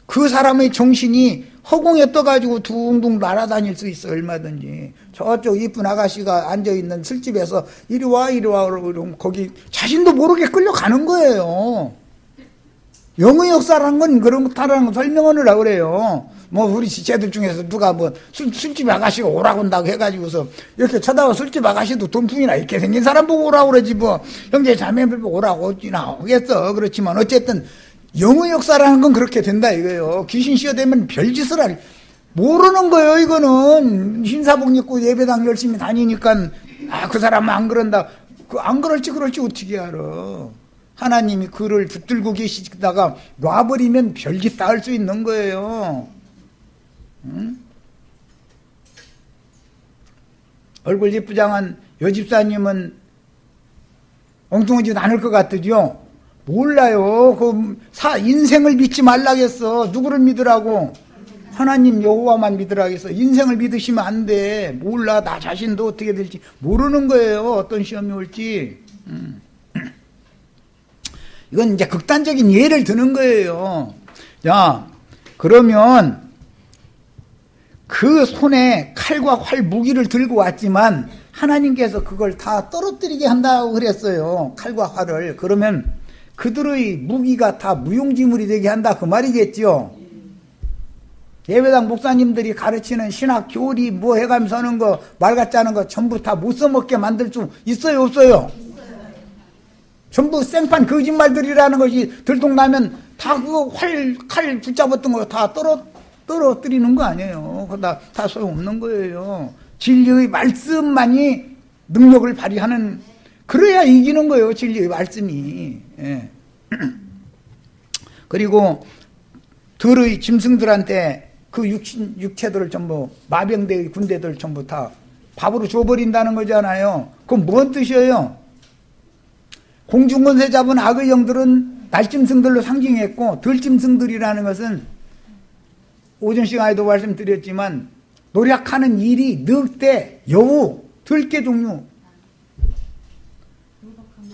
그 사람의 정신이 허공에 떠가지고 둥둥 날아다닐 수 있어. 얼마든지. 저쪽 이쁜 아가씨가 앉아있는 술집에서 이리 와 그러면 거기 자신도 모르게 끌려가는 거예요. 영의 역사라는 건 그렇다라는 거 설명하느라고 그래요. 뭐 우리 지체들 중에서 누가 뭐 술집 아가씨가 오라고 한다고 해가지고서 이렇게 쳐다봐 술집 아가씨도 돈풍이나 이렇게 생긴 사람 보고 오라고 그러지 뭐 형제 자매들 보고 오라고 하겠어. 그렇지만 어쨌든 영의 역사라는 건 그렇게 된다 이거예요. 귀신 씌어대면 별짓을 모르는 거예요. 이거는 흰사복 입고 예배당 열심히 다니니까 그 사람은 안 그런다. 안 그럴지 어떻게 알아. 하나님이 그를 붙들고 계시다가 놔버리면 별짓 다 할 수 있는 거예요. 응? 얼굴 예쁘장한 여집사님은 엉뚱하지도 않을 것 같으죠? 몰라요. 인생을 믿지 말라겠어. 누구를 믿으라고? 하나님 여호와만 믿으라겠어. 인생을 믿으시면 안 돼. 몰라. 나 자신도 어떻게 될지 모르는 거예요. 어떤 시험이 올지. 이건 이제 극단적인 예를 드는 거예요. 자, 그러면 그 손에 칼과 활 무기를 들고 왔지만 하나님께서 그걸 다 떨어뜨리게 한다고 그랬어요. 칼과 활을. 그러면 그들의 무기가 다 무용지물이 되게 한다 그 말이겠죠. 예배당 목사님들이 가르치는 신학 교리 뭐 해가면서 하는 거, 말 같지 않은 거 전부 다 못 써먹게 만들 수 있어요, 없어요? 전부 생판 거짓말들이라는 것이 들통나면 다 그거 칼 붙잡았던 거 다 떨어뜨리는 거 아니에요. 그거 다 소용없는 거예요. 진리의 말씀만이 능력을 발휘하는, 그래야 이기는 거예요, 진리의 말씀이. 예. 그리고 들의 짐승들한테 그 육체들을 전부, 마병대의 군대들 전부 다 밥으로 줘버린다는 거잖아요. 그건 뭔 뜻이에요? 공중권세 잡은 악의 영들은 날짐승들로 상징했고, 들짐승들이라는 것은 오전 시간에도 말씀드렸지만 노력하는 일이 늑대, 여우, 들개 종류,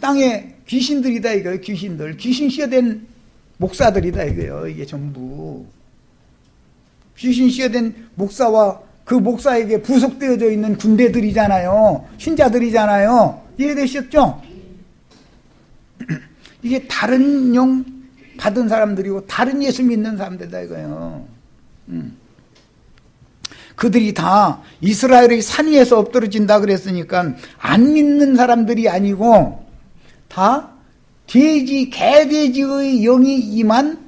땅에 귀신들이다 이거예요. 귀신 씌어된 목사들이다 이거예요. 이게 전부 귀신 씌어된 목사와 그 목사에게 부속되어져 있는 군대들이잖아요. 신자들이잖아요. 이해되셨죠? 이게 다른 영 받은 사람들이고 다른 예수 믿는 사람들이다 이거예요. 그들이 다 이스라엘의 산 위에서 엎드러진다 그랬으니까 안 믿는 사람들이 아니고 다 돼지, 개돼지의 영이 임한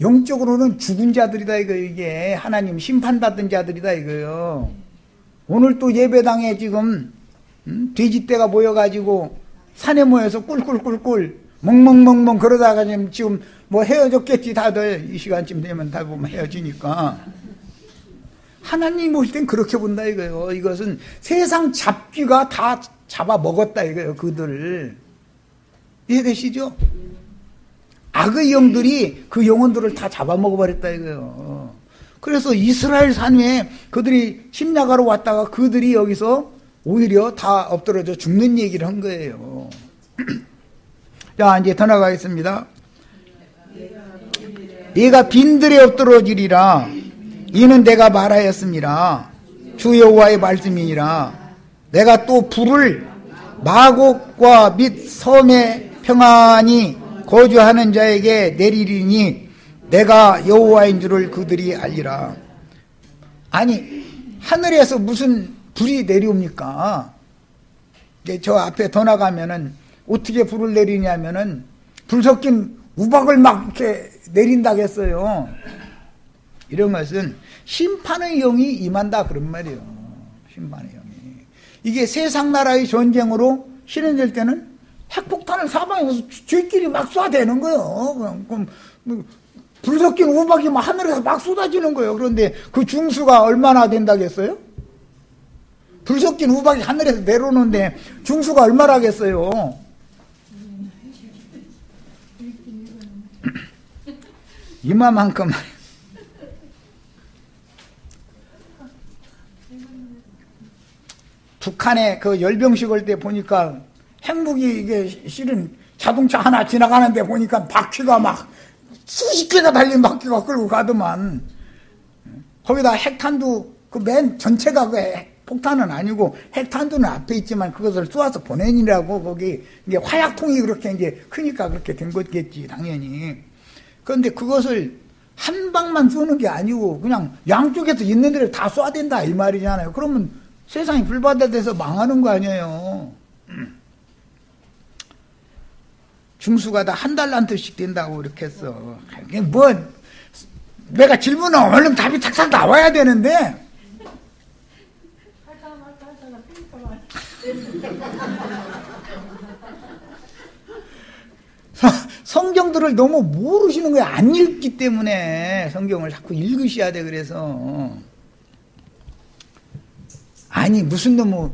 영적으로는 죽은 자들이다 이거예요. 이게 하나님 심판받은 자들이다 이거예요. 오늘 또 예배당에 지금 돼지떼가 모여가지고 산에 모여서 꿀꿀꿀꿀 멍멍멍멍 그러다가 지금 뭐 헤어졌겠지. 다들 이 시간쯤 되면 다 보면 헤어지니까. 하나님 보실 땐 그렇게 본다 이거예요. 이것은 세상 잡귀가 다 잡아먹었다 이거예요. 그들을. 이해되시죠? 악의 영들이 그 영혼들을 다 잡아먹어버렸다 이거예요. 그래서 이스라엘 산 위에 그들이 심야가로 왔다가 그들이 여기서 오히려 다 엎드러져 죽는 얘기를 한 거예요. 자, 이제 더 나가겠습니다. 네가 빈들에 엎드러지리라. 이는 내가 말하였습니다. 주 여호와의 말씀이니라. 내가 또 불을 마곡과 및 섬에 평안히 거주하는 자에게 내리리니 내가 여호와인 줄을 그들이 알리라. 아니, 하늘에서 무슨 불이 내려옵니까? 이제 저 앞에 더 나가면은 어떻게 불을 내리냐면은 불 섞인 우박을 막 이렇게 내린다고 했어요. 이런 것은 심판의 영이 임한다 그런 말이에요. 심판의 영이. 이게 세상 나라의 전쟁으로 실현될 때는 핵폭탄을 사방에서 쥐끼리 막 쏴대는 거예요. 그럼 불 섞인 우박이 막 하늘에서 막 쏟아지는 거예요. 그런데 그 중수가 얼마나 된다고 했어요? 불 섞인 우박이 하늘에서 내려오는데 중수가 얼마나 하겠어요? 이마만큼. 북한에 그 열병식 올 때 보니까 핵무기 이게 실은 자동차 하나 지나가는데 보니까 바퀴가 막 수십 개가 달린 바퀴가 끌고 가더만. 거기다 핵탄두 그 맨 전체가 그 폭탄은 아니고 핵탄두는 앞에 있지만 그것을 쏘아서 보내니라고 거기 이게 화약통이 그렇게 이제 크니까 그렇게 된 거겠지 당연히. 그런데 그것을 한 방만 쏘는 게 아니고 그냥 양쪽에서 있는 데를 다 쏴야 된다 이 말이잖아요. 그러면 세상이 불바다돼서 망하는 거 아니에요. 중수가 다 한 달란트씩 된다고 이렇게 했어. 이게 뭐 내가 질문하면 얼른 답이 탁탁 나와야 되는데 성경들을 너무 모르시는 거예요. 안 읽기 때문에 성경을 자꾸 읽으셔야 돼. 그래서 아니 무슨 놈의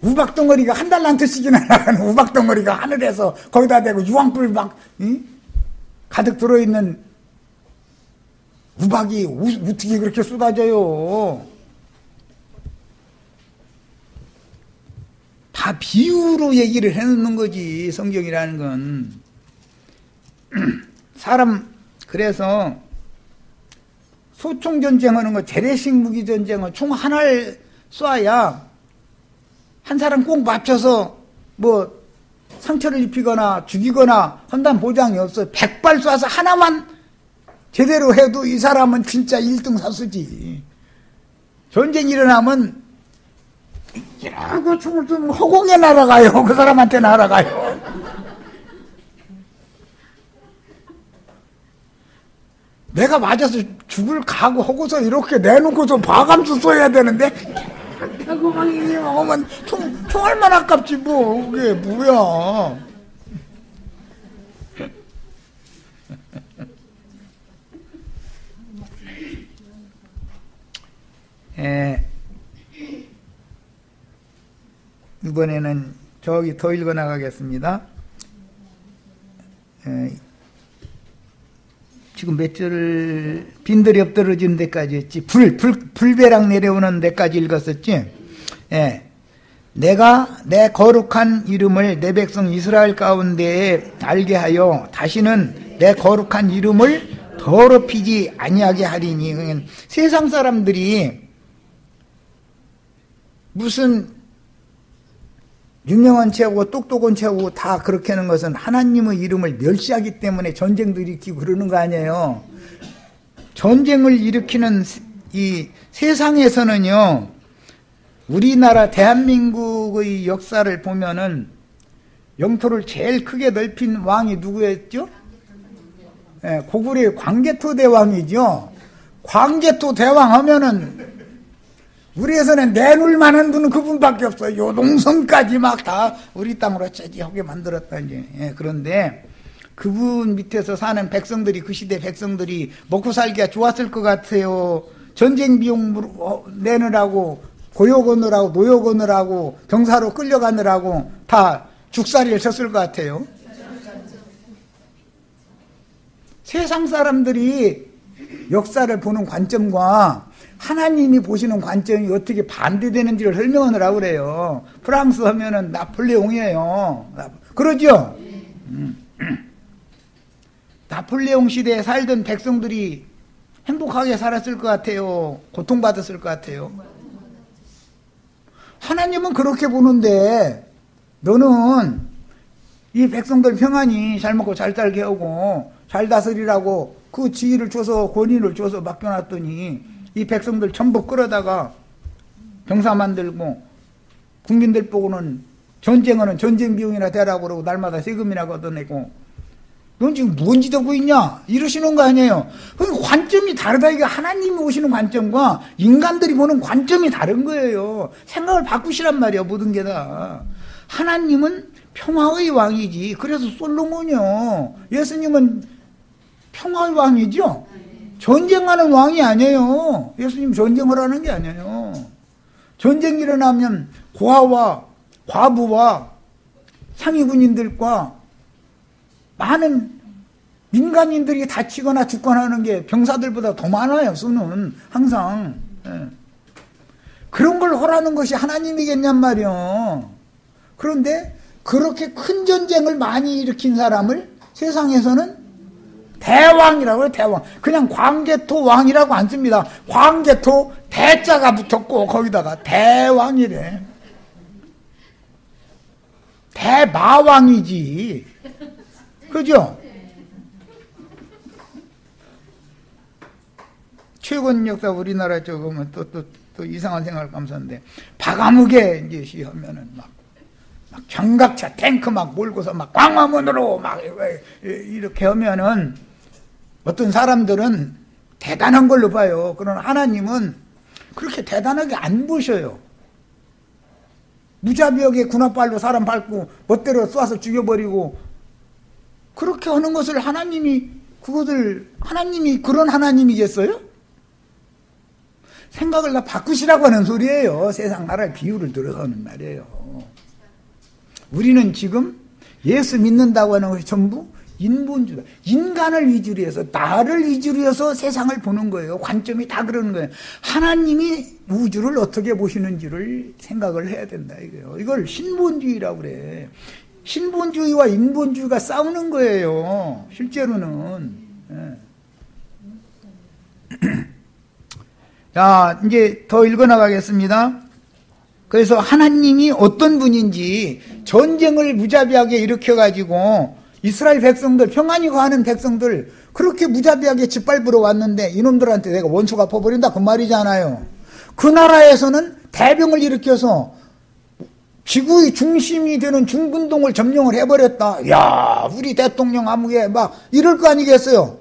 우박덩어리가 한 달란트씩이나 나가는 우박덩어리가 하늘에서 거기다 대고 유황불 막 가득 들어있는 우박이 어떻게 그렇게 쏟아져요. 다 비유로 얘기를 해놓는 거지 성경이라는 건. 사람 그래서 소총전쟁하는 거 재래식 무기전쟁은 총 하나를 쏴야 한 사람 꼭 맞춰서 뭐 상처를 입히거나 죽이거나 한다는 보장이 없어요. 100발 쏴서 하나만 제대로 해도 이 사람은 진짜 1등 사수지. 전쟁이 일어나면 이라고 총을 쏘면 허공에 날아가요. 그 사람한테 날아가요. 내가 맞아서 죽을 각오 하고서 이렇게 내놓고서 과감수 쏘야 되는데 그만 이러면 총알만 아깝지 뭐. 그게 뭐야. 이번에는 저기 더 읽어 나가겠습니다. 지금 몇 절, 빈들이 엎드러지는 데까지 했지. 불벼락 내려오는 데까지 읽었었지. 내가 내 거룩한 이름을 내 백성 이스라엘 가운데에 알게 하여 다시는 내 거룩한 이름을 더럽히지 아니하게 하리니. 세상 사람들이 무슨 유명한 체하고 똑똑한 체하고 다 그렇게 하는 것은 하나님의 이름을 멸시하기 때문에 전쟁도 일으키고 그러는 거 아니에요. 전쟁을 일으키는 이 세상에서는요, 우리나라 대한민국의 역사를 보면은 영토를 제일 크게 넓힌 왕이 누구였죠? 고구려의 광개토 대왕이죠. 광개토 대왕 하면은 우리에서는 내놓을 만한 분은 그분밖에 없어요. 요동성까지 막 다 우리 땅으로 짜지하게 만들었다 이제. 그런데 그분 밑에서 사는 백성들이, 그 시대 백성들이 먹고 살기가 좋았을 것 같아요. 전쟁 비용 내느라고, 고역 오느라고, 노역 오느라고, 병사로 끌려가느라고 다 죽살이를 쳤을 것 같아요. 세상 사람들이 역사를 보는 관점과 하나님이 보시는 관점이 어떻게 반대되는지를 설명을 하라고 그래요. 프랑스 하면은 나폴레옹이에요. 그러죠? 나폴레옹 시대에 살던 백성들이 행복하게 살았을 것 같아요? 고통받았을 것 같아요? 하나님은 그렇게 보는데 너는 이 백성들 평안히 잘 먹고 잘 살게 하고 잘 다스리라고 그 지위를 줘서 권위를 줘서 맡겨놨더니 이 백성들 전부 끌어다가 병사 만들고 국민들 보고는 전쟁하는 전쟁 비용이나 대라고 그러고 날마다 세금이나 걷어내고 넌 지금 뭔 짓 하고 있냐 이러시는 거 아니에요. 그 관점이 다르다. 이게 하나님이 오시는 관점과 인간들이 보는 관점이 다른 거예요. 생각을 바꾸시란 말이야. 모든 게 다. 하나님은 평화의 왕이지. 그래서 솔로몬이요. 예수님은 평화의 왕이죠. 전쟁하는 왕이 아니에요. 예수님 전쟁을 하는 게 아니에요. 전쟁이 일어나면 고아와 과부와 상위군인들과 많은 민간인들이 다치거나 죽거나 하는 게 병사들보다 더 많아요. 수는 항상. 그런 걸 하라는 것이 하나님이겠냔 말이요. 그런데 그렇게 큰 전쟁을 많이 일으킨 사람을 세상에서는 대왕이라고 해요. 대왕. 그냥 광개토 왕이라고 안 씁니다. 광개토 대자가 붙었고 거기다가 대왕이래. 대마왕이지. 그죠? 최근 역사 우리나라 쪽은 또 이상한 생각을 감사한데 바가무게 이제 시하면은 막 장갑차 탱크 막 몰고서 막 광화문으로 막 이렇게 하면은 어떤 사람들은 대단한 걸로 봐요. 그러나 하나님은 그렇게 대단하게 안 보셔요. 무자비하게 군합발로 사람 밟고 멋대로 쏴서 죽여버리고 그렇게 하는 것을 하나님이 그런 하나님이겠어요? 생각을 다 바꾸시라고 하는 소리예요. 세상 나라의 비유를 들어서 하는 말이에요. 우리는 지금 예수 믿는다고 하는 것이 전부 인본주의다. 인간을 위주로 해서 나를 위주로 해서 세상을 보는 거예요. 관점이 다 그러는 거예요. 하나님이 우주를 어떻게 보시는지를 생각을 해야 된다 이거예요. 이걸 신본주의라고 그래. 신본주의와 인본주의가 싸우는 거예요. 실제로는. 자, 이제 더 읽어나가겠습니다. 그래서 하나님이 어떤 분인지 전쟁을 무자비하게 일으켜가지고 이스라엘 백성들, 평안히 가는 백성들 그렇게 무자비하게 짓밟으러 왔는데 이놈들한테 내가 원수 갚아버린다 그 말이잖아요. 그 나라에서는 대병을 일으켜서 지구의 중심이 되는 중근동을 점령을 해버렸다. 야, 우리 대통령 아무개 막 이럴 거 아니겠어요.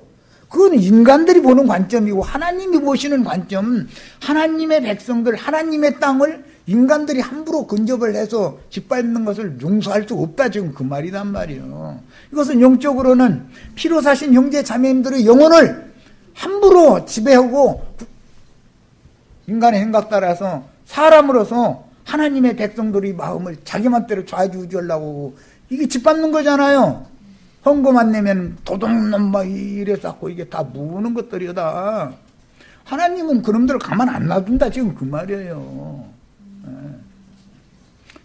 그건 인간들이 보는 관점이고 하나님이 보시는 관점, 하나님의 백성들, 하나님의 땅을 인간들이 함부로 근접을 해서 짓밟는 것을 용서할 수 없다 지금 그 말이란 말이에요. 이것은 영적으로는 피로 사신 형제 자매님들의 영혼을 함부로 지배하고 인간의 생각 따라서 사람으로서 하나님의 백성들의 마음을 자기 맘대로 좌지우지하려고 이게 짓밟는 거잖아요. 헌금만 내면 도둑놈 막 이래 쌓고 이게 다 무는 것들이다. 하나님은 그놈들을 가만 안 놔둔다 지금 그 말이에요.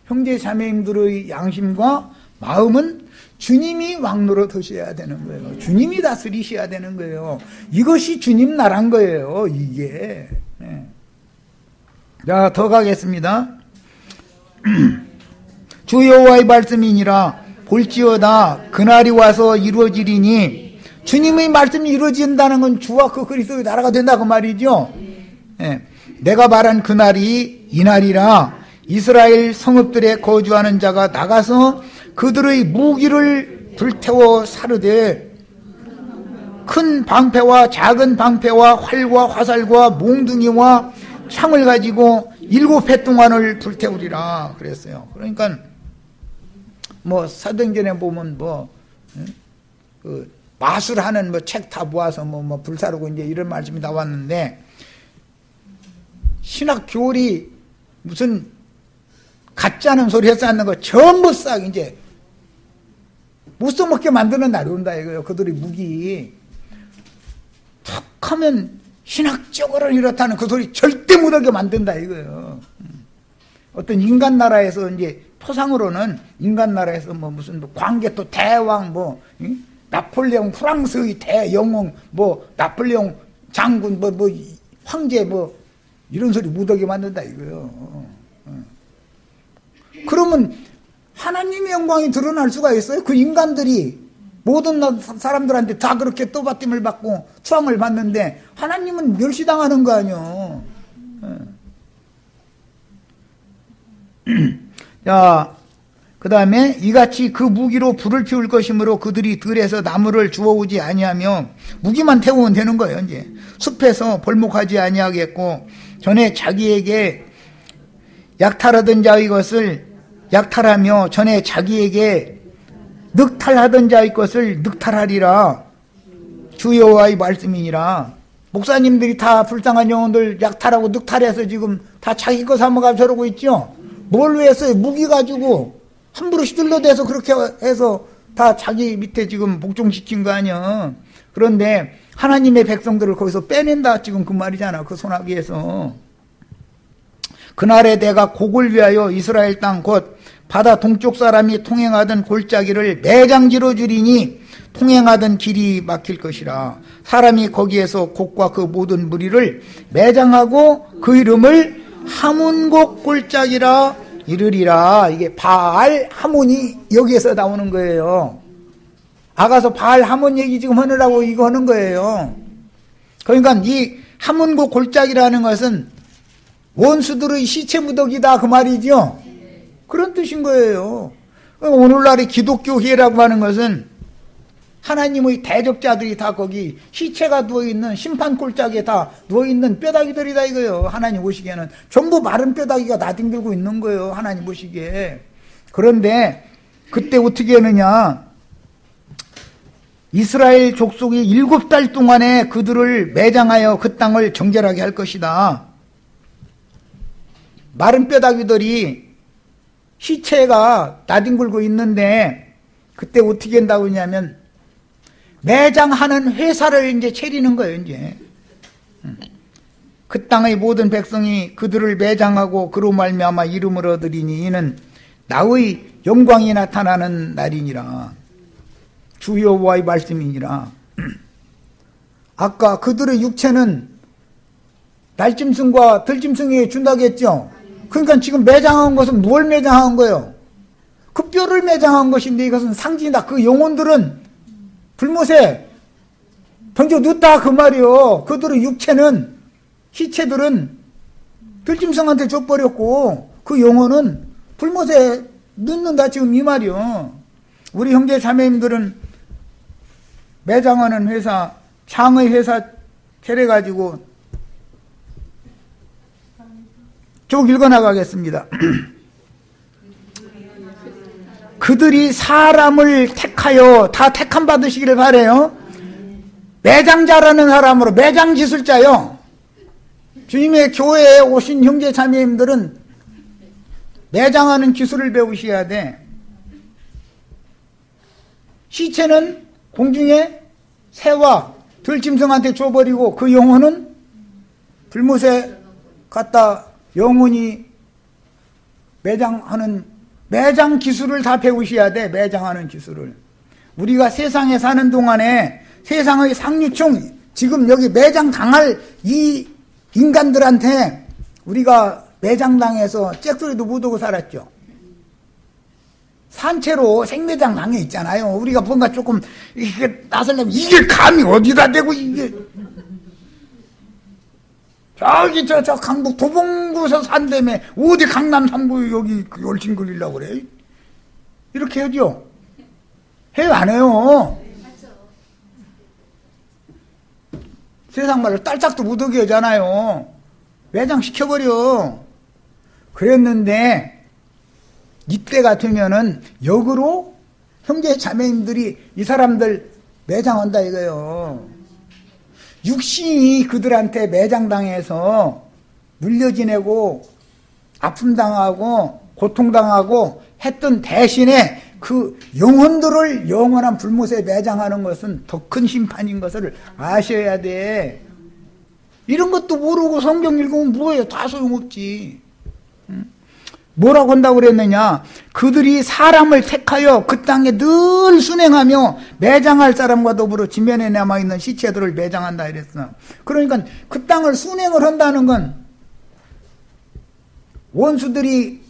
형제 자매님들의 양심과 마음은 주님이 왕노로 드셔야 되는 거예요. 주님이 다스리셔야 되는 거예요. 이것이 주님 나라인 거예요. 이게. 자, 더 가겠습니다. 주 여호와의 말씀이니라 볼지어다 그날이 와서 이루어지리니 주님의 말씀이 이루어진다는 건 주와 그 그리스도의 나라가 된다 그 말이죠. 내가 말한 그날이 이날이라 이스라엘 성읍들에 거주하는 자가 나가서 그들의 무기를 불태워 사르되 큰 방패와 작은 방패와 활과 화살과 몽둥이와 창을 가지고 7해 동안을 불태우리라 그랬어요. 그러니까 뭐 사도행전에 보면 그 마술하는 책 다 모아서 불사르고 이제 이런 말씀이 나왔는데 신학 교리 무슨 가짜는 소리 해서 하는 거 전부 싹 이제 못 써먹게 만드는 날이 온다 이거예요. 그들의 무기 툭 하면 신학적으로 이렇다는 그 소리 절대 못하게 만든다 이거예요. 어떤 인간 나라에서 이제 토상으로는 인간 나라에서 무슨 광개토 대왕 나폴레옹 프랑스의 대영웅 나폴레옹 장군 황제 이런 소리 못하게 만든다 이거예요. 그러면 하나님의 영광이 드러날 수가 있어요? 그 인간들이 모든 사람들한테 다 그렇게 떠받침을 받고 추앙을 받는데 하나님은 멸시당하는 거 아니요. 자, 그 다음에 이같이 그 무기로 불을 피울 것이므로 그들이 들에서 나무를 주워오지 아니하며 무기만 태우면 되는 거예요. 이제 숲에서 벌목하지 아니하겠고 전에 자기에게 약탈하던 자의 것을 약탈하며 전에 자기에게 늑탈하던 자의 것을 늑탈하리라. 주 여호와의 말씀이니라. 목사님들이 다 불쌍한 영혼들 약탈하고 늑탈해서 지금 다 자기 거 삼아가 저러고 있죠. 뭘 위해서 무기 가지고 함부로 휘둘러대서 그렇게 해서 다 자기 밑에 지금 복종시킨 거 아니야. 그런데 하나님의 백성들을 거기서 빼낸다 지금 그 말이잖아. 그 소나기에서. 그날에 내가 곡을 위하여 이스라엘 땅 곧 바다 동쪽 사람이 통행하던 골짜기를 매장지로 주리니 통행하던 길이 막힐 것이라. 사람이 거기에서 곡과 그 모든 무리를 매장하고 그 이름을 하문곡 골짜기라 이르리라. 이게 바알 하문이 여기에서 나오는 거예요. 아가서 바알 하문 얘기 지금 하느라고 이거 하는 거예요. 그러니까 이 하문곡 골짜기라는 것은 원수들의 시체 무더기다 그 말이죠. 그런 뜻인 거예요. 오늘날의 기독교회라고 하는 것은 하나님의 대적자들이 다 거기 시체가 누워있는 심판 골짜기에 다 누워있는 뼈다귀들이다 이거예요. 하나님 보시기에는 전부 마른 뼈다귀가 나뒹굴고 있는 거예요. 하나님 보시기에. 그런데 그때 어떻게 하느냐, 이스라엘 족속이 7달 동안에 그들을 매장하여 그 땅을 정결하게 할 것이다. 마른 뼈다귀들이 시체가 나뒹굴고 있는데 그때 어떻게 한다고 하냐면 매장하는 회사를 이제 차리는 거예요. 이제 그 땅의 모든 백성이 그들을 매장하고 그로 말미암아 이름을 얻으리니 이는 나의 영광이 나타나는 날이니라. 주 여호와의 말씀이니라. 아까 그들의 육체는 날짐승과 들짐승이 준다고 했죠. 그러니까 지금 매장한 것은 뭘 매장한 거예요? 그 뼈를 매장한 것인데 이것은 상징이다. 그 영혼들은 불못에 던져 놨다 그 말이요. 그들의 육체는, 시체들은 들짐승한테 줘버렸고 그 영혼은 불못에 넣는다 지금 이 말이요. 우리 형제 자매님들은 매장하는 회사, 장의 회사 차려가지고 쭉 읽어나가겠습니다. 그들이 사람을 택하여, 다 택함 받으시기를 바라요. 매장자라는 사람으로, 매장 기술자요. 주님의 교회에 오신 형제 자매님들은 매장하는 기술을 배우셔야 돼. 시체는 공중에 새와 들짐승한테 줘버리고 그 영혼은 불못에 갖다 영혼이 매장하는, 매장 기술을 다 배우셔야 돼. 매장하는 기술을. 우리가 세상에 사는 동안에 세상의 상류층, 지금 여기 매장 당할 이 인간들한테 우리가 매장당해서 잭소리도 못하고 살았죠. 산채로 생매장 당해 있잖아요. 우리가 뭔가 조금 이게 나서려면 이게 감이 어디다 대고 이게 저기 저 강북 도봉구에서 산다며 어디 강남 3구 여기 열심 걸리려고 그래. 이렇게 하죠. 해요 안 해요? 세상 말로 딸짝도 못하게 하잖아요. 매장 시켜버려. 그랬는데 이때 같으면은 역으로 형제 자매님들이 이 사람들 매장한다 이거요. 육신이 그들한테 매장당해서 물려 지내고 아픔당하고 고통당하고 했던 대신에 그 영혼들을 영원한 불못에 매장하는 것은 더 큰 심판인 것을 아셔야 돼. 이런 것도 모르고 성경 읽으면 뭐예요? 다 소용없지. 뭐라고 한다고 그랬느냐? 그들이 사람을 택하여 그 땅에 늘 순행하며 매장할 사람과 더불어 지면에 남아있는 시체들을 매장한다 이랬어. 그러니까 그 땅을 순행을 한다는 건 원수들이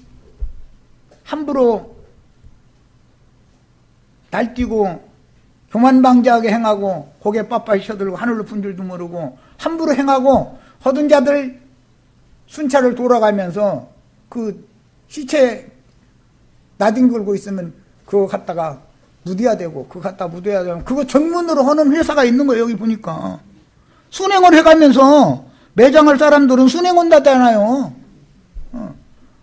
함부로 날뛰고 교만방자하게 행하고 고개 빳빳이 쳐들고 하늘 높은 줄도 모르고 함부로 행하고 허든 자들 순찰을 돌아가면서 그 시체 나뒹굴고 있으면 그거 갖다가 묻어야 되고 그거 갖다 묻어야 되고 그거 전문으로 하는 회사가 있는 거예요. 여기 보니까 순행을 해가면서 매장할 사람들은 순행한다잖아요.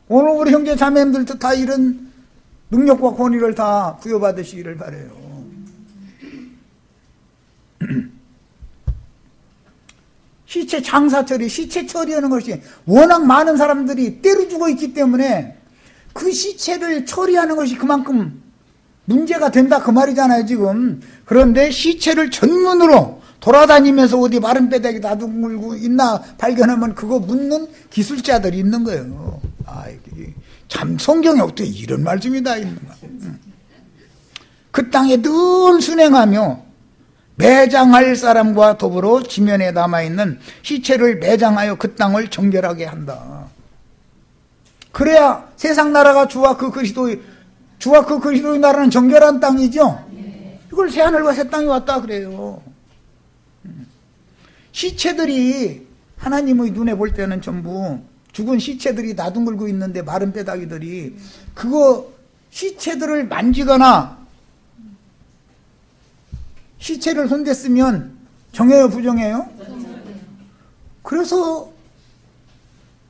오늘 우리 형제 자매님들도 다 이런 능력과 권위를 다 부여받으시기를 바라요. 시체 장사 처리, 시체 처리하는 것이 워낙 많은 사람들이 때려 죽어 있기 때문에 그 시체를 처리하는 것이 그만큼 문제가 된다 그 말이잖아요 지금. 그런데 시체를 전문으로 돌아다니면서 어디 마른 뼈다귀 놔두고 있나 발견하면 그거 묻는 기술자들이 있는 거예요. 아, 참 성경에 어떻게 이런 말씀이 다 있는가. 그 땅에 늘 순행하며 매장할 사람과 더불어 지면에 남아있는 시체를 매장하여 그 땅을 정결하게 한다. 그래야 세상 나라가 주와 그 그리스도의 나라는 정결한 땅이죠. 이걸 새하늘과 새 땅이 왔다 그래요. 시체들이 하나님의 눈에 볼 때는 전부 죽은 시체들이 나둥글고 있는데 마른 뼈다귀들이 그거 시체들을 만지거나 시체를 손댔으면 정해요 부정해요? 그래서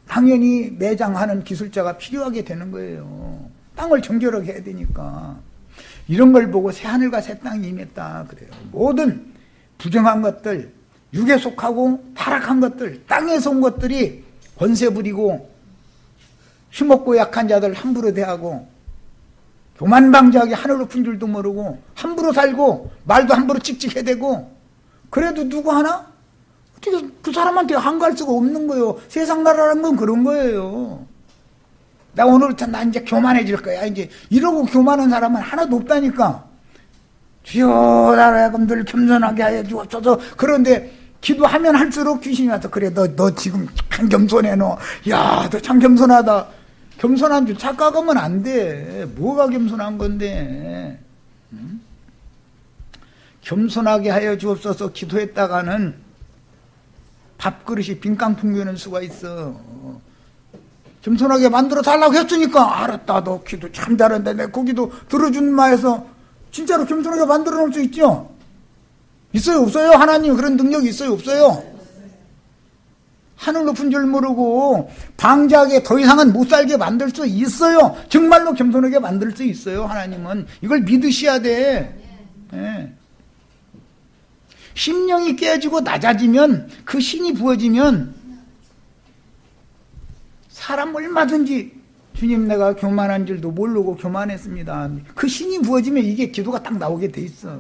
당연히 매장하는 기술자가 필요하게 되는 거예요. 땅을 정결하게 해야 되니까. 이런 걸 보고 새하늘과 새 땅이 임했다 그래요. 모든 부정한 것들, 육에 속하고 타락한 것들, 땅에서 온 것들이 권세 부리고 힘없고 약한 자들 함부로 대하고 교만방자하게 하늘 높은 줄도 모르고 함부로 살고 말도 함부로 찍찍해대고 그래도 누구 하나? 어떻게 그 사람한테 한가할 수가 없는 거예요. 세상 나라라는 건 그런 거예요. 나 오늘부터 나 이제 교만해질 거야. 이제 이러고 교만한 사람은 하나도 없다니까. 주여 나라야 늘 겸손하게 하여 주옵소서. 그런데 기도하면 할수록 귀신이 와서 그래 너 지금 참 겸손해 너. 야 너 참 겸손하다. 겸손한 줄 착각하면 안 돼. 뭐가 겸손한 건데. 겸손하게 하여 주옵소서 기도했다가는 밥그릇이 빈깡통 되는 수가 있어. 겸손하게 만들어 달라고 했으니까 알았다, 너 기도 참 잘한다, 내 그 기도 들어준 마에서 진짜로 겸손하게 만들어 놓을 수 있죠? 있어요 없어요? 하나님 그런 능력이 있어요 없어요? 하늘 높은 줄 모르고 방자하게 더 이상은 못 살게 만들 수 있어요. 정말로 겸손하게 만들 수 있어요. 하나님은 이걸 믿으셔야 돼. 네. 심령이 깨지고 낮아지면, 그 신이 부어지면 사람 얼마든지 주님 내가 교만한 줄도 모르고 교만했습니다. 그 신이 부어지면 이게 기도가 딱 나오게 돼 있어.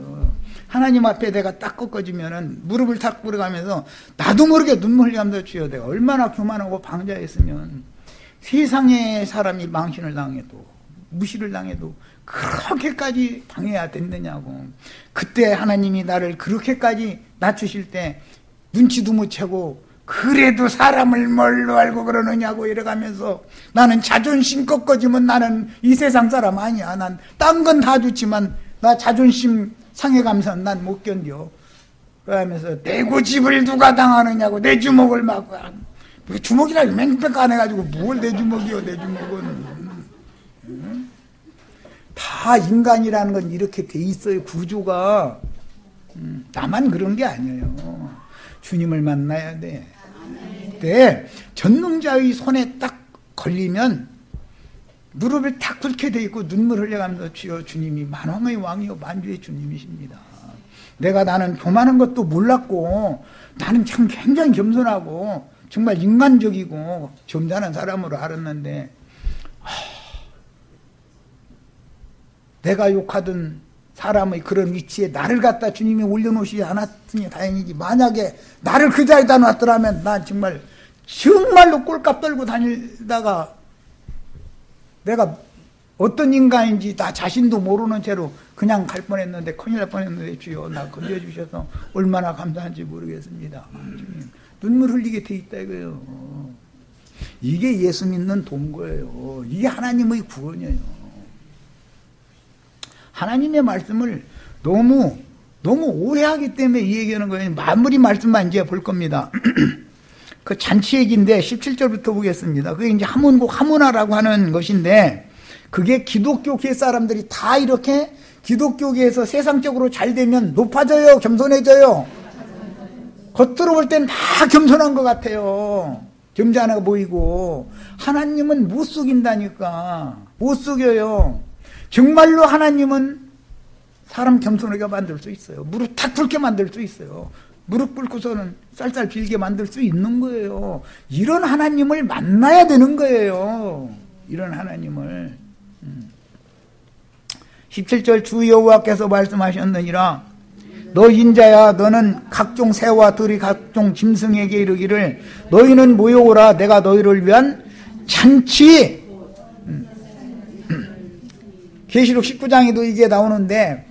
하나님 앞에 내가 딱 꺾어지면은 무릎을 탁 꿇어가면서 나도 모르게 눈물 흘리면서 주여 내가 얼마나 교만하고 방자했으면 세상의 사람이 망신을 당해도 무시를 당해도 그렇게까지 당해야 됐느냐고. 그때 하나님이 나를 그렇게까지 낮추실 때 눈치도 못 채고 그래도 사람을 뭘로 알고 그러느냐고 이래가면서 나는 자존심 꺾어지면 나는 이 세상 사람 아니야. 난 딴 건 다 좋지만 나 자존심 상해가면서 난 못 견뎌. 그러면서 내 고집을 누가 당하느냐고 내 주먹을 막 주먹이라 맹뺑 까내가지고 뭘 내 주먹이요. 내 주먹은 다 인간이라는 건 이렇게 돼 있어요. 구조가. 나만 그런 게 아니에요. 주님을 만나야 돼. 그때 전능자의 손에 딱 걸리면 무릎을 탁 꿇게 돼 있고 눈물 흘려가면서 주여 주님이 만왕의 왕이요 만주의 주님이십니다. 나는 교만한 것도 몰랐고 나는 참 굉장히 겸손하고 정말 인간적이고 점잖은 사람으로 알았는데 내가 욕하던 사람의 그런 위치에 나를 갖다 주님이 올려놓으시지 않았으니 다행이지. 만약에 나를 그 자리에다 놨더라면 난 정말로 꼴값 떨고 다니다가 내가 어떤 인간인지 나 자신도 모르는 채로 그냥 갈 뻔했는데 큰일 날 뻔했는데 주여 나 건져주셔서 얼마나 감사한지 모르겠습니다. 주님 눈물 흘리게 돼 있다 이거예요. 이게 예수 믿는 동거예요. 이게 하나님의 구원이에요. 하나님의 말씀을 너무 오해하기 때문에 이 얘기하는 거예요. 마무리 말씀만 이제 볼 겁니다. 그 잔치 얘기인데 17절부터 보겠습니다. 그게 이제 하문국 하문화라고 하는 것인데 그게 기독교계 사람들이 다 이렇게 기독교계에서 세상적으로 잘 되면 높아져요? 겸손해져요? 겉으로 볼 땐 다 겸손한 것 같아요. 점잖아 보이고 하나님은 못 속인다니까. 못 속여요. 정말로 하나님은 사람 겸손하게 만들 수 있어요. 무릎 탁 꿇게 만들 수 있어요. 무릎 꿇고서는 쌀쌀 빌게 만들 수 있는 거예요. 이런 하나님을 만나야 되는 거예요. 이런 하나님을. 17절 주 여호와께서 말씀하셨느니라 너 인자야 너는 각종 새와 들이 각종 짐승에게 이르기를 너희는 모여오라 내가 너희를 위한 잔치. 계시록 19장에도 이게 나오는데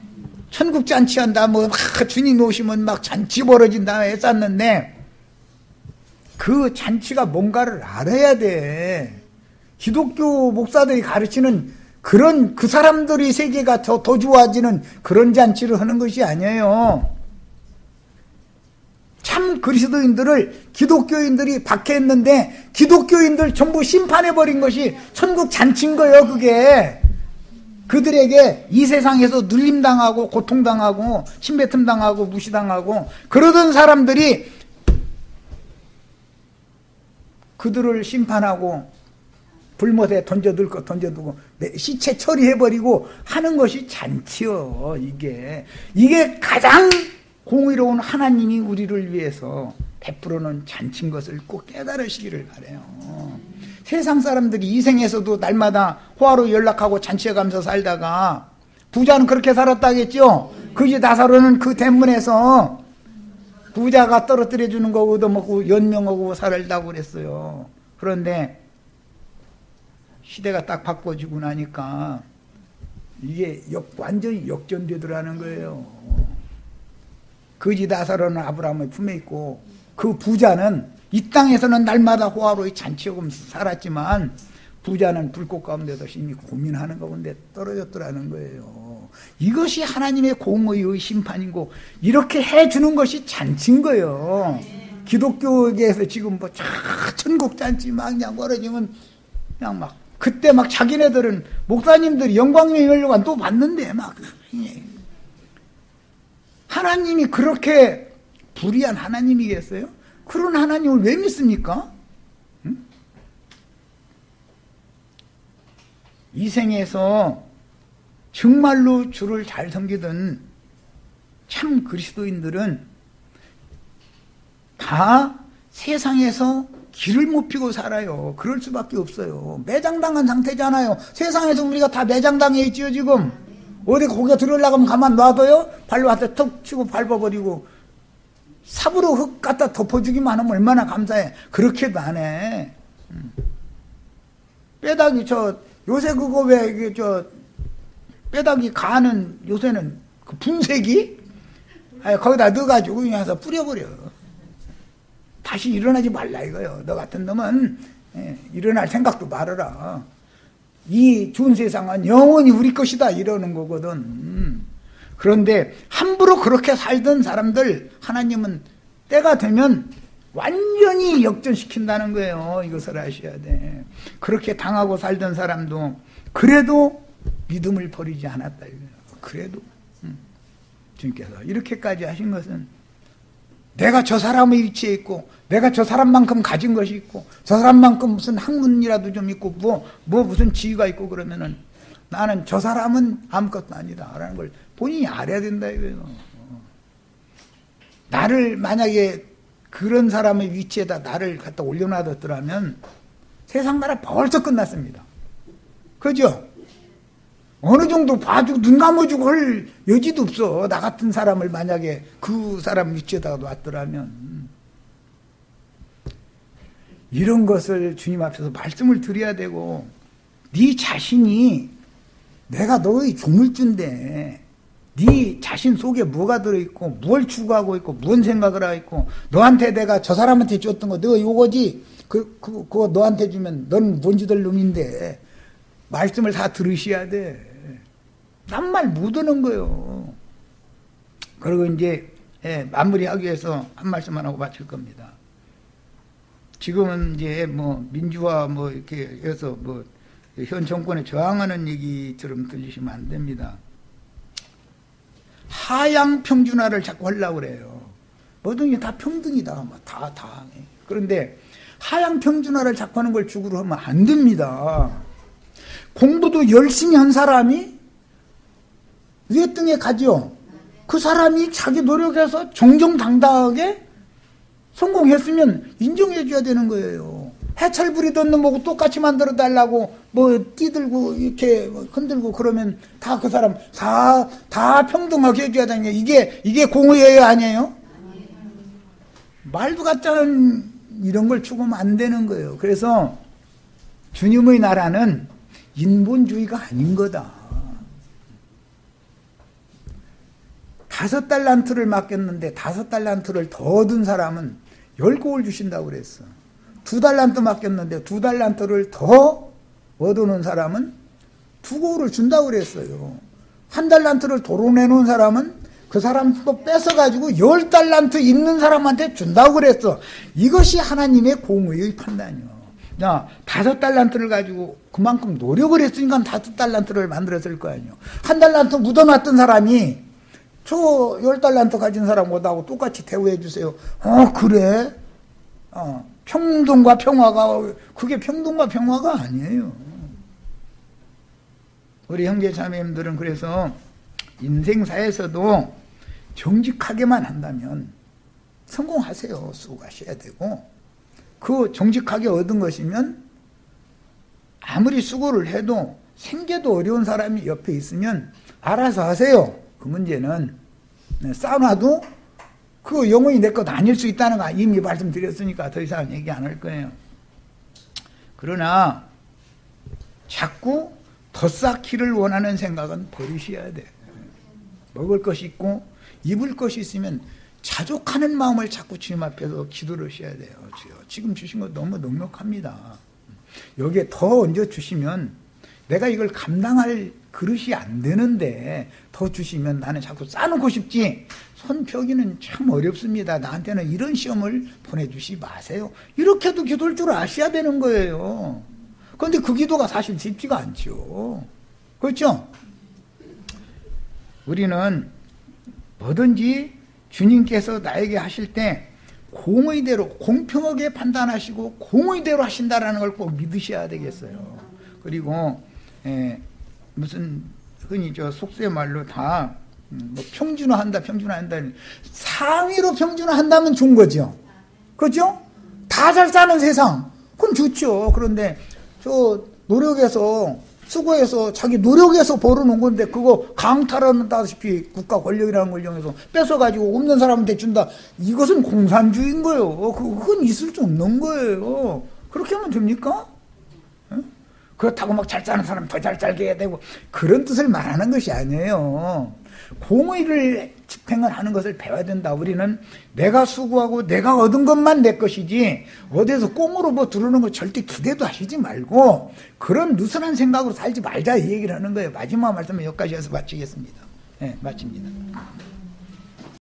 천국 잔치한다 뭐 주님 오시면 막 잔치 벌어진다 했었는데 그 잔치가 뭔가를 알아야 돼. 기독교 목사들이 가르치는 그런 그 사람들의 세계가 더 좋아지는 그런 잔치를 하는 것이 아니에요. 참 그리스도인들을 기독교인들이 박해했는데 기독교인들 전부 심판해버린 것이 천국 잔치인 거예요. 그게 그들에게 이 세상에서 눌림당하고 고통당하고 침뱉음당하고 무시당하고 그러던 사람들이 그들을 심판하고 불못에 던져둘 것 던져두고 시체 처리해버리고 하는 것이 잔치요. 이게 가장 공의로운 하나님이 우리를 위해서 베풀어놓은 잔치인 것을 꼭 깨달으시기를 바라요. 세상 사람들이 이 생에서도 날마다 호화로 연락하고 잔치해 가면서 살다가 부자는 그렇게 살았다겠죠. 그지 나사로는 그 대문에서 부자가 떨어뜨려 주는 거 얻어먹고 연명하고 살다고 그랬어요. 그런데 시대가 딱 바꿔지고 나니까 이게 완전히 역전되더라는 거예요. 그지 나사로는 아브라함의 품에 있고 그 부자는 이 땅에서는 날마다 호화로이 잔치하면서 살았지만 부자는 불꽃 가운데서 심히 고민하는 가운데 떨어졌더라는 거예요. 이것이 하나님의 공의의 심판이고 이렇게 해주는 것이 잔치인 거예요. 기독교계에서 지금 뭐 천국 잔치 막 그냥 벌어지면 그냥 막 그때 막 자기네들은 목사님들이 영광명령관 또 받는데 막 하나님이 그렇게 불의한 하나님이겠어요? 그런 하나님을 왜 믿습니까? 응? 이 생에서 정말로 주를 잘 섬기던 참 그리스도인들은 다 세상에서 길을 못 피고 살아요. 그럴 수밖에 없어요. 매장당한 상태잖아요. 세상에서 우리가 다 매장당해 있지요 지금. 어디 고개 들으려고 하면 가만 놔둬요? 발로 한테 턱 치고 밟아버리고 삽으로 흙 갖다 덮어주기만 하면 얼마나 감사해. 그렇게도 안 해. 뼈다귀 요새 그거 왜 이게 뼈다귀 가는 요새는 그 분쇄기? 거기다 넣어가지고 그냥 해서 뿌려버려. 다시 일어나지 말라 이거요. 너 같은 놈은 일어날 생각도 말아라. 이 좋은 세상은 영원히 우리 것이다 이러는 거거든. 그런데 함부로 그렇게 살던 사람들 하나님은 때가 되면 완전히 역전시킨다는 거예요. 이것을 아셔야 돼. 그렇게 당하고 살던 사람도 그래도 믿음을 버리지 않았다 이거예요. 그래도 주님께서 이렇게까지 하신 것은 내가 저 사람의 위치에 있고 내가 저 사람만큼 가진 것이 있고 저 사람만큼 무슨 학문이라도 좀 있고 뭐 무슨 지위가 있고 그러면은 나는 저 사람은 아무것도 아니다 라는 걸 본인이 알아야 된다 이거예요. 나를 만약에 그런 사람의 위치에다 나를 갖다 올려놔뒀더라면 세상 나라 벌써 끝났습니다. 그죠? 어느 정도 봐주고 눈 감아주고 할 여지도 없어. 나 같은 사람을 만약에 그 사람 위치에다가 놨더라면. 이런 것을 주님 앞에서 말씀을 드려야 되고 네 자신이 내가 너의 조물주인데 네 자신 속에 뭐가 들어있고 뭘 추구하고 있고 무슨 생각을 하고 있고 너한테 내가 저 사람한테 줬던 거 너 요거지 그거 너한테 주면 넌 뭔지들 놈인데 말씀을 다 들으셔야 돼. 난 말 못 듣는 거예요. 그리고 이제 마무리하기 위해서 한 말씀만 하고 마칠 겁니다. 지금은 이제 뭐 민주화 뭐 이렇게 해서 뭐 현 정권에 저항하는 얘기처럼 들리시면 안 됩니다. 하향 평준화를 자꾸 하려고 그래요. 모든 게 다 평등이다. 뭐 다. 그런데 하향 평준화를 자꾸 하는 걸 주구로 하면 안 됩니다. 공부도 열심히 한 사람이 위에 등에 가죠. 그 사람이 자기 노력해서 정정당당하게 성공했으면 인정해 줘야 되는 거예요. 해철 부리던 놈하고 똑같이 만들어 달라고 뭐 뛰들고 이렇게 흔들고 그러면 다 그 사람 다 평등하게 해줘야 되는 게 이게 공의예요 아니에요? 말도 같지 않은 이런 걸 추구하면 안 되는 거예요. 그래서 주님의 나라는 인본주의가 아닌 거다. 5달란트를 맡겼는데 5달란트를 더 얻은 사람은 10곡을 주신다고 그랬어. 2달란트 맡겼는데 2달란트를 더 얻어놓은 사람은 2곡을 준다고 그랬어요. 1달란트를 도로 내놓은 사람은 그 사람 또 뺏어가지고 10달란트 있는 사람한테 준다고 그랬어. 이것이 하나님의 공의의 판단이요. 자, 5달란트를 가지고 그만큼 노력을 했으니까 5달란트를 만들었을 거 아니에요. 1달란트 묻어놨던 사람이 저 10달란트 가진 사람하고 똑같이 대우해 주세요. 그래? 평등과 평화가 그게 평등과 평화가 아니에요. 우리 형제 자매님들은 그래서 인생사에서도 정직하게만 한다면 성공하세요. 수고하셔야 되고 그 정직하게 얻은 것이면 아무리 수고를 해도 생계도 어려운 사람이 옆에 있으면 알아서 하세요. 그 문제는 쌓아놔도 그 영혼이 내 것 아닐 수 있다는 거 이미 말씀드렸으니까 더 이상 얘기 안 할 거예요. 그러나 자꾸 더 쌓기를 원하는 생각은 버리셔야 돼. 먹을 것이 있고 입을 것이 있으면 자족하는 마음을 자꾸 주님 앞에서 기도를 하셔야 돼요. 지금 주신 거 너무 넉넉합니다. 여기에 더 얹어 주시면 내가 이걸 감당할 그릇이 안 되는데 더 주시면 나는 자꾸 싸놓고 싶지. 손펴기는 참 어렵습니다. 나한테는 이런 시험을 보내주시 마세요. 이렇게도 기도할 줄 아셔야 되는 거예요. 그런데 그 기도가 사실 쉽지가 않죠. 그렇죠? 우리는 뭐든지 주님께서 나에게 하실 때 공의대로 공평하게 판단하시고 공의대로 하신다라는 걸 꼭 믿으셔야 되겠어요. 그리고 무슨 흔히 저 속세 말로 다 뭐 평준화한다 상위로 평준화한다면 좋은 거죠. 그렇죠? 다 잘 사는 세상 그건 좋죠. 그런데 저 노력해서 수고해서 자기 노력해서 벌어놓은 건데 그거 강탈한다시피 국가 권력이라는 걸 이용해서 뺏어가지고 없는 사람한테 준다. 이것은 공산주의인 거예요. 그건 있을 수 없는 거예요. 그렇게 하면 됩니까? 그렇다고 막 잘 사는 사람 더 잘 살게 해야 되고 그런 뜻을 말하는 것이 아니에요. 공의를 집행을 하는 것을 배워야 된다. 우리는 내가 수고하고 내가 얻은 것만 내 것이지 어디서 꽁으로 뭐 들어오는 거 절대 기대도 하시지 말고 그런 느슨한 생각으로 살지 말자 이 얘기를 하는 거예요. 마지막 말씀은 여기까지 해서 마치겠습니다. 네, 마칩니다.